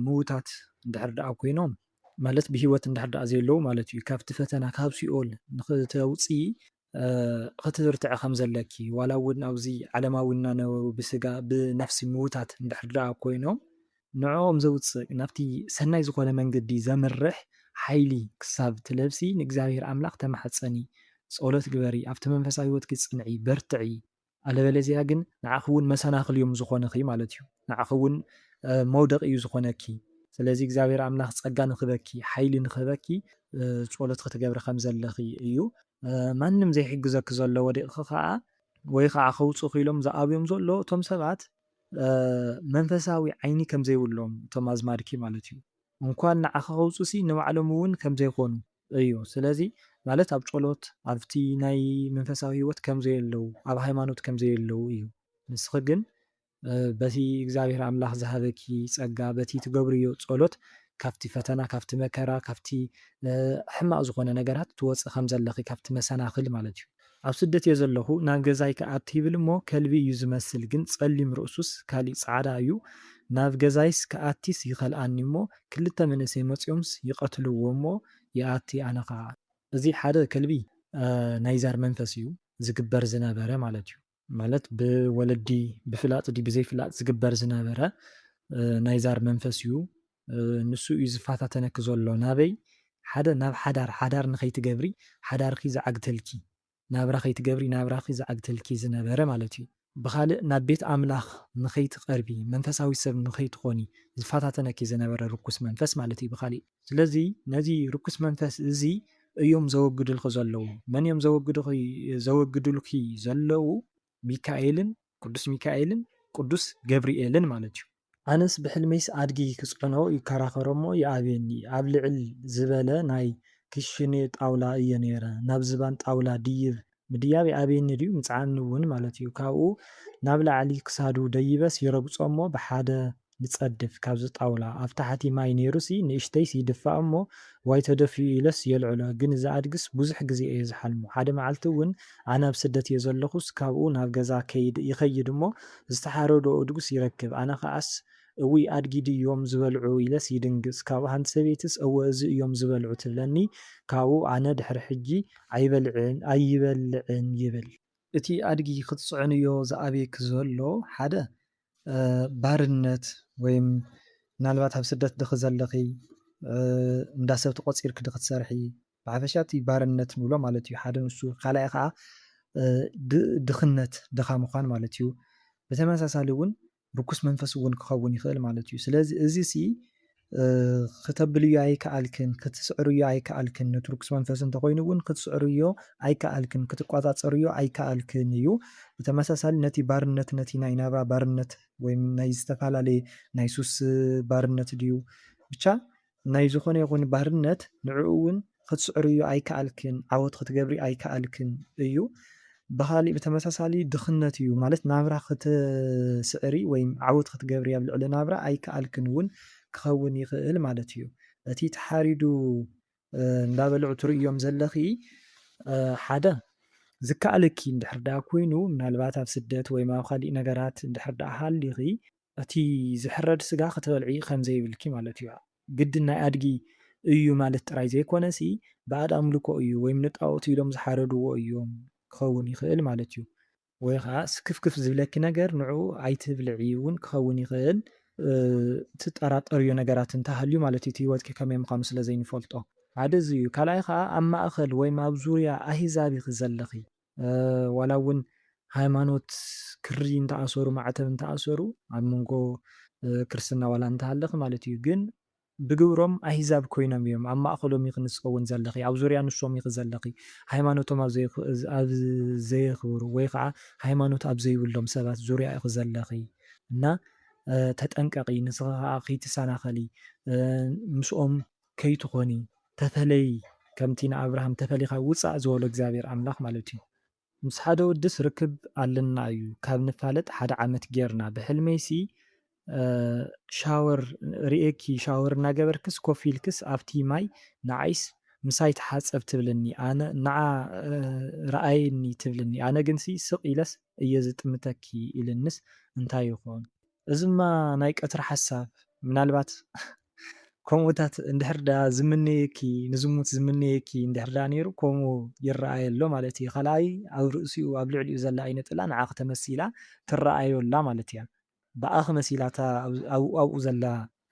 S2: ምዉታት እንድሕር ደኣ ኮይኖም ማለት ብሂወት እንድሕር ደኣ ዘየለዉ ማለት እዩ ካብቲ ፈተና ካብ ሲኦል ንኽተውፂ ክትብርትዕ ከም ዘለኪ ዋላ እውን ኣብዚ ዓለማዊ እናነበሩ ብስጋ ብነፍሲ ምዉታት እንድሕር ደኣ ኮይኖም ንዕኦም ዘውፅእ ናብቲ ሰናይ ዝኾነ መንገዲ ዘምርሕ ሓይሊ ክሳብ ትለብሲ ንእግዚኣብሔር ኣምላኽ ተማሓፀኒ ጸሎት ግበሪ ኣብቲ መንፈሳዊ ህይወትኪ ጽንዒ በርትዒ ኣለበለዚያ ግን ንዓኺ እውን መሰናኽል እዮም ዝኾነኺ ማለት እዩ ንዓኺ እውን መውደቂ እዩ ዝኾነኪ ስለዚ እግዚኣብሔር ኣምላኽ ጸጋ ንኽበኪ ሓይሊ ንኽበኪ ጸሎት ክትገብሪ ከም ዘለኺ እዩ ማንም ዘይሕግዘኪ ዘሎ ወዲቕኺ ከዓ ወይ ከዓ ከውፅኡ ኢሎም ዝኣብዮም ዘሎ እቶም ሰባት መንፈሳዊ ዓይኒ ከም ዘይብሎም እቶም ኣዝማድኪ ማለት እዩ እንኳን ንዓኺ ከውፅሲ ንባዕሎም እውን ከም ዘይኮኑ እዩ ስለዚ ማለት ኣብ ጸሎት ኣብቲ ናይ መንፈሳዊ ህይወት ከም ዘየለዉ ኣብ ሃይማኖት ከም ዘየለዉ እዩ ንስኺ ግን በቲ እግዚኣብሔር ኣምላኽ ዝሃበኪ ጸጋ በቲ ትገብርዮ ጸሎት ካብቲ ፈተና ካብቲ መከራ ካብቲ ሕማቕ ዝኾነ ነገራት ትወፅእ ከም ዘለኺ ካብቲ መሰናኽል ማለት እዩ ኣብ ስደት እየ ዘለኹ ናብ ገዛይ ከኣቲ ይብል እሞ ከልቢ እዩ ዝመስል ግን ጸሊም ርእሱስ ካሊእ ጻዕዳ እዩ ናብ ገዛይስ ከኣቲስ ይኸልኣኒ እሞ ክልተ መንእሰይ መፂኦምስ ይቐትልዎ እሞ ይኣቲ ኣነ ከዓ እዚ ሓደ ከልቢ ናይ ዛር መንፈስ እዩ ዝግበር ዝነበረ ማለት እዩ ማለት ብወለዲ ብፍላጥ ዲ ብዘይፍላጥ ዝግበር ዝነበረ ናይ ዛር መንፈስ እዩ ንሱ እዩ ዝፋታተነኪ ዘሎ ናበይ ሓደ ናብ ሓዳር ንኸይትገብሪ ሓዳርኺ ዝዓግተልኪ ናብራ ከይትገብሪ ናብራኺ ዝዓግተልኪ ዝነበረ ማለት እዩ ብኻልእ ናብ ቤት ኣምላኽ ንኸይትቐርቢ መንፈሳዊ ሰብ ንኸይትኾኒ ዝፋታተነኪ ዝነበረ ርኩስ መንፈስ ማለት እዩ ብኻልእ ስለዚ ነዚ ርኩስ መንፈስ እዚ እዮም ዘወግድልኪ ዘለዉ መን እዮም ዘወግድልኪ ዘለዉ ሚካኤልን ቅዱስ ገብርኤልን ማለት እዩ ኣነስ ብሕልመይስ ኣድጊ ክጽዕኖ ይከራኸሮ እሞ ይኣብየኒ ኣብ ልዕል ዝበለ ናይ ክሽኔ ጣውላ እየ ነይረ ናብ ዝባን ጣውላ ድይብ ምድያብ ይኣብየኒ ድዩ ምፅዓኒ እውን ማለት እዩ ካብኡ ናብ ላዕሊ ክሳዱ ደይበስ ይረግጾ እሞ ብሓደ ንጸድፍ ካብዚ ጣውላ ኣብ ታሕቲ ማይ ነይሩሲ ንእሽተይስ ይድፋእ እሞ ዋይ ተደፊኡ ኢለስ የልዕሎ ግን እዚ ኣድግስ ብዙሕ ግዜ እየ ዝሓልሙ ሓደ መዓልቲ እውን ኣነ ኣብ ስደት እየ ዘለኹስ ካብኡ ናብ ገዛ ይኸይድ እሞ ዝተሓረዶ ኣድጉስ ይረክብ ኣነ ከዓስ እዊ ኣድጊ ድዮም ዝበልዑ ኢለስ ይድንግጽ ካብኡ ሓንቲ ሰበይትስ እወ እዚ እዮም ዝበልዑ ትብለኒ ካብኡ ኣነ ድሕሪ ሕጂ ኣይበልዕን ይብል እቲ ኣድጊ ክትጽዕንዮ ዝኣበየኪ ዘሎ ሓደ ባርነት ወይም ምናልባት ኣብ ስደት ድኺ ዘለኺ እንዳሰብ ተቖፂርክ ድኽትሰርሒ ብሓፈሻ እቲ ባርነት ንብሎ ማለት እዩ ሓደ ንሱ ካልኣይ ከዓ ድኽነት ድኻ ምዃን ማለት እዩ ብተመሳሳሊ እውን ርኩስ መንፈስ እውን ክኸውን ይኽእል ማለት እዩ ስለዚ እዚ ሲ ክተብልዮ ኣይከኣልክን ክትስዕርዮ ኣይከኣልክን ነቲ ርኩስ መንፈስ እንተኮይኑ እውን ክትስዕርዮ ኣይከኣልክን ክትቆፃፀርዮ ኣይከኣልክን እዩ ብተመሳሳሊ ነቲ ባርነት ነቲ ናይ ናብራ ባርነት ወይም ናይ ዝተፈላለየ ናይ ሱስ ባርነት ድዩ ብቻ ናይ ዝኾነ ይኹን ባርነት ንዕኡ እውን ክትስዕርዮ ኣይከኣልክን ዓወት ክትገብሪ ኣይከኣልክን እዩ ብኻሊእ ብተመሳሳሊ ድኽነት እዩ ማለት ናብራ ክትስዕሪ ወይም ዓወት ክትገብሪ ኣብ ልዕሊ ናብራ ኣይከኣልክን እውን ክኸውን ይኽእል ማለት እዩ እቲ ተሓሪዱ እንዳበልዑ ትርእዮም ዘለኺ ሓደ ዝከኣለኪ እንድሕር ደኣ ኮይኑ ምናልባት ኣብ ስደት ወይ ኣብ ካሊእ ነገራት እንድሕር ደኣ ሃሊኺ እቲ ዝሕረድ ስጋ ክትበልዒ ከም ዘይብልኪ ማለት እዩ። ግድን ናይ ኣድጊ እዩ ማለት ጥራይ ዘይኮነሲ ባእድ ኣምልኮ እዩ ወይ ንጣዖት ኢሎም ዝሓረድዎ እዮም ክኸውን ይኽእል ማለት እዩ። ወይ ከዓ ስክፍክፍ ዝብለኪ ነገር ንዑ ኣይትብልዒ እውን ክኸውን ይኽእል። እትጠራጠርዮ ነገራት እንተሃልዩ ማለት እዩ እቲ ሂወትኪ ከመይ ምዃኑ ስለ ዘይንፈልጦ ሓደ እዚ እዩ። ካልኣይ ከዓ ኣብ ማእኸል ወይ ኣብ ዙርያ ኣህዛብ ኢኺ ዘለኺ ዋላ እውን ሃይማኖት ክሪ እንተኣሰሩ ማዕተብ እንተኣሰሩ ኣብ መንጎ ክርስትና ዋላ እንተሃለኺ ማለት እዩ ግን ብግብሮም ኣህዛብ ኮይኖም እዮም ኣብ ማእኸሎም ኢኺ ንስኸውን ዘለኺ ኣብ ዙርያ ንሶም ኢኺ ዘለኺ ሃይማኖቶም ኣብ ዘየኽብሩ ወይ ከዓ ሃይማኖት ኣብ ዘይብሎም ሰባት ዙርያ ኢኺ ዘለኺ እና ተጠንቀቂ ንስኻ ከዓ ከይትሰናኸሊ ምስኦም ከይትኾኒ ተፈለይ ከምቲ ንኣብርሃም ተፈሊኻ ውፃእ ዝበሎ እግዚኣብሔር ኣምላኽ ማለት እዩ። ምስ ሓደ ወድስ ርክብ ኣለና እዩ ካብ ንፋለጥ ሓደ ዓመት ጌርና ብሕልመይሲ ሻወር ርኤኪ ሻወር እናገበርክስ ኮፍ ኢልክስ ኣብቲ ማይ ንዓይስ ምሳይ ተሓፀብ ትብለኒ ኣነ ንዓ ረኣየኒ ትብለኒ ኣነ ግንሲ ስቕ ኢለስ እየ ዝጥምተኪ ኢልንስ እንታይ ይኾን እዚማ ናይ ቀትሪ ሓሳብ ምናልባት ከምኡታት እንድሕር ዳ ዝምነየኪ ንዝሙት ዝምነየኪ እንድሕር ዳ ነይሩ ከምኡ ይረኣየ ኣሎ ማለት እዩ። ካልኣይ ኣብ ርእሲኡ ኣብ ልዕሊኡ ዘላ ዓይነ ጥላ ንዓኽ ተመሲላ ትረኣየላ ማለት እያ። ብኣኽ መሲላ እታ ኣብኡ ዘላ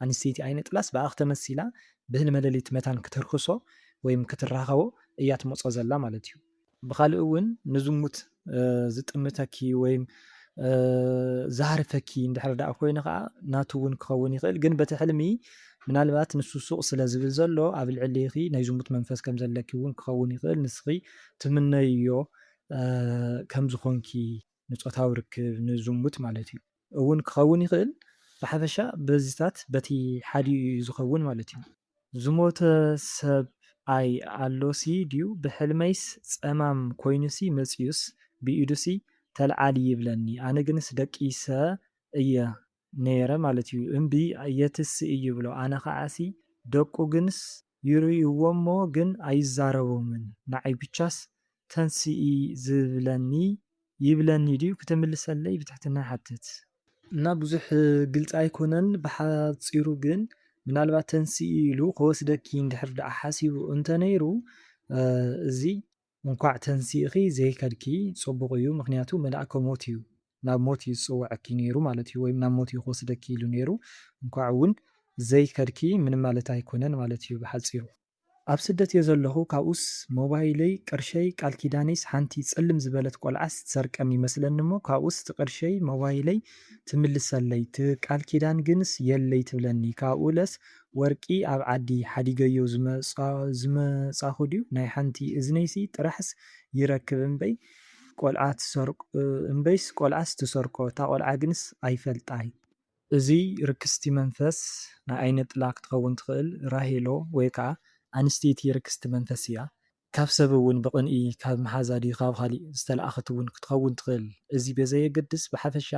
S2: ኣንስተይቲ ዓይነ ጥላስ ብኣኽ ተመሲላ ብህልመ ሌሊት መታን ክትርክሶ ወይም ክትራኸቦ እያ ትመፆ ዘላ ማለት እዩ። ብካልእ እውን ንዝሙት ዝጥምተኪ ወይም ዝሃርፈኪ እንድሕር ዳ ኮይኑ ከዓ ናቱ እውን ክኸውን ይኽእል ግን በቲ ሕልሚ ምናልባት ንሱ ሱቕ ስለ ዝብል ዘሎ ኣብ ልዕሊኺ ናይ ዝሙት መንፈስ ከም ዘለኪ እውን ክኸውን ይኽእል ንስኺ ትምነይዮ ከም ዝኾንኪ ንፆታዊ ርክብ ንዝሙት ማለት እዩ እውን ክኸውን ይኽእል። ብሓፈሻ በዚታት በቲ ሓዲኡ እዩ ዝኸውን ማለት እዩ። ዝሞተ ሰብኣይ ኣሎሲ ድዩ ብሕልመይስ ፀማም ኮይኑሲ መፂዩስ ብኢዱሲ ተለዓሊ ይብለኒ ኣነ ግንስ ደቂሰ እየ ነይረ ማለት እዩ እምቢ የትሲ እዩ ብሎ ኣነ ከዓሲ ደቁ ግንስ ይርእይዎ እሞ ግን ኣይዛረቦምን ንዓይ ብቻስ ተንስኢ ዝብለኒ ይብለኒ ድዩ ክትምልሰለይ ብትሕትና ይሓትት እና ብዙሕ ግልፂ ኣይኮነን ብሓፂሩ ግን ምናልባት ተንስኢ ኢሉ ከወስደኪ እንድሕር ደኣ ሓሲቡ እንተነይሩ እዚ እንኳዕ ተንሲእኺ ዘይከድኪ ፅቡቕ እዩ ምክንያቱ መልኣከ ሞት እዩ ናብ ሞት እዩ ዝፅውዐኪ ነይሩ ማለት እዩ ወይም ናብ ሞት እዩ ክወስደኪ ኢሉ ነይሩ እንኳዕ እውን ዘይከድኪ ምንም ማለት ኣይኮነን ማለት እዩ ብሓፂሩ። ኣብ ስደት እየ ዘለኹ ካብኡስ ሞባይለይ ቅርሸይ ቃል ኪዳነይስ ሓንቲ ፅልም ዝበለት ቆልዓስ ትሰርቀም ይመስለኒ እሞ ካብኡስ እቲ ቅርሸይ ሞባይለይ ትምልሰለይ እቲ ቃል ኪዳን ግንስ የለይ ትብለኒ ካብኡለስ ወርቂ ኣብ ዓዲ ሓዲገዮ ዝመፃኹ ድዩ ናይ ሓንቲ እዝነይሲ ጥራሕስ ይረክብ እምበይስ ቆልዓስ ትሰርቆ እታ ቆልዓ ግንስ ኣይፈልጣይ። እዚ ርክስቲ መንፈስ ናይ ዓይነ ጥላ ክትኸውን ትኽእል ራሄሎ ወይ ከዓ ኣንስተይቲ ርክስቲ መንፈስ እያ። ካብ ሰብ እውን ብቕንኢ ካብ መሓዛ ድዩ ካብ ካሊእ ዝተለኣኸት እውን ክትኸውን ትኽእል እዚ በዘየገድስ ብሓፈሻ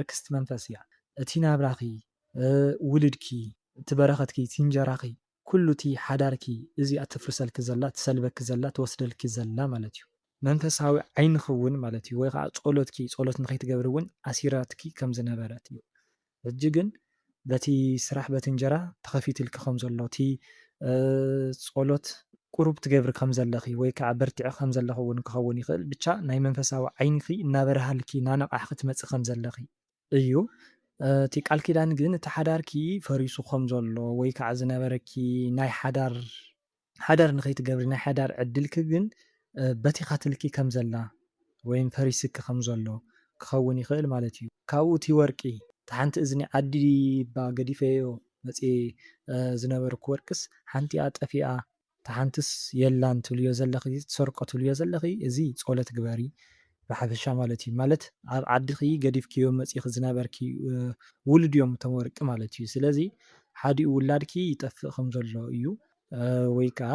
S2: ርክስቲ መንፈስ እያ። እቲ ናብራኺ ውልድኪ እቲ በረኸትኪ እቲ እንጀራኺ ኩሉ እቲ ሓዳርኪ እዚኣ ተፍርሰልኪ ዘላ ትሰልበኪ ዘላ ትወስደልኪ ዘላ ማለት እዩ። መንፈሳዊ ዓይንኽውን ማለት እዩ ወይ ከዓ ጸሎት ንኸይትገብር እውን ኣሲራትኪ ከም ዝነበረት እዩ። ሕጂ ግን በቲ ስራሕ በቲ እንጀራ ተኸፊትልኪ ከም ዘሎ እቲ ጸሎት ቁሩብ ትገብሪ ከም ዘለኺ ወይ ከዓ በርቲዕ ከም ዘለኺ እውን ክኸውን ይኽእል ብቻ ናይ መንፈሳዊ ዓይንኺ እናበረሃልኪ እናነቓሕኪ ክትመፅእ ከም ዘለኺ እዩ። እቲ ቃል ኪዳን ግን እቲ ሓዳርኪ ፈሪሱ ከም ዘሎ ወይ ከዓ ዝነበረኪ ናይ ሓዳር ንኸይትገብሪ ናይ ሓዳር ዕድልኪ ግን በቲኻ ትልኪ ከም ዘላ ወይም ፈሪስኪ ከም ዘሎ ክኸውን ይኽእል ማለት እዩ። ካብኡ እቲ ወርቂ እቲ ሓንቲ እዝኒ ዓዲባ ገዲፈዮ መፂ ዝነበርኩ ወርቅስ ሓንቲኣ ጠፊኣ እቲ ሓንቲስ የላን ትብልዮ ዘለኺ ትሰርቆ ትብልዮ ዘለኺ እዚ ጸሎት ግበሪ ብሓፈሻ ማለት እዩ። ማለት ኣብ ዓዲኺ ገዲፍክዮ መፂኺ ዝነበርኪ ውሉድ እዮም እቶም ወርቂ ማለት እዩ። ስለዚ ሓዲኡ ውላድኪ ይጠፍእ ከም ዘሎ እዩ ወይ ከዓ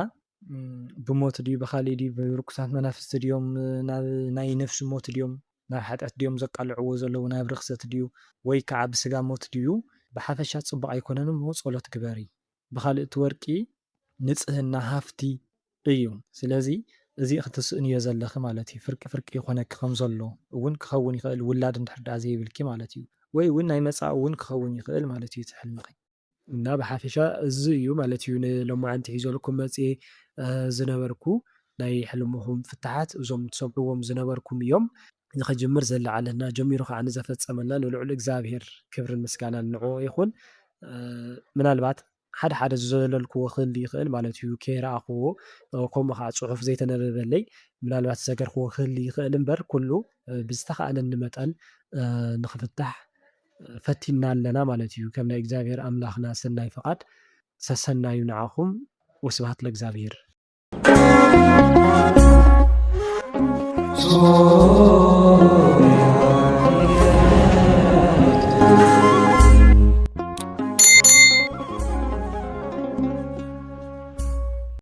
S2: ብሞት ድዩ ብካሊእ ድዩ ብርኩሳት መናፍስቲ ድዮም ናይ ነፍሲ ሞት ድዮም ናብ ሓጢኣት ድዮም ዘቃልዕዎ ዘለዉ ናብ ርክሰት ድዩ ወይ ከዓ ብስጋ ሞት ድዩ ብሓፈሻ ፅቡቅ ኣይኮነን እሞ ጸሎት ግበሪ። ብካልእ እቲ ወርቂ ንጽህና ሃፍቲ እዩ። ስለዚ እዚ ክትስእንዮ ዘለኺ ማለት እዩ ፍርቂ ፍርቂ ይኮነኪ ከም ዘሎ እውን ክኸውን ይኽእል ውላድ እንድሕር ዳኣ ዘይብልኪ ማለት እዩ ወይ እውን ናይ መፃእ እውን ክኸውን ይኽእል ማለት እዩ እቲ ሕልምኺ እና ብሓፈሻ እዚ እዩ ማለት እዩ ንሎማዓንቲ ሒዘልኩም መፅአ ዝነበርኩ ናይ ሕልምኹም ፍትሓት እዞም ትሰምዕዎም ዝነበርኩም እዮም ንኸጅምር ዘለዓለና ጀሚሩ ከዓ ንዘፈፀመና ንልዑል እግዚኣብሄር ክብርን ምስጋናን ንዕኡ ይኹን ምናልባት ሓደ ሓደ ዝዘለልክዎ ክህሊ ይኽእል ማለት እዩ ከይረኣኽዎ ከምኡ ከዓ ፅሑፍ ዘይተነበበለይ ምናልባት ዘገርክዎ ክህሊ ይኽእል እምበር ኩሉ ብዝተኸኣለኒ መጠን ንኽፍታሕ ፈቲና ኣለና ማለት እዩ ከም ናይ እግዚኣብሄር ኣምላኽና ሰናይ ፍቓድ ሰሰናዩ ንዓኹም ወስብሃት ለእግዚኣብሄር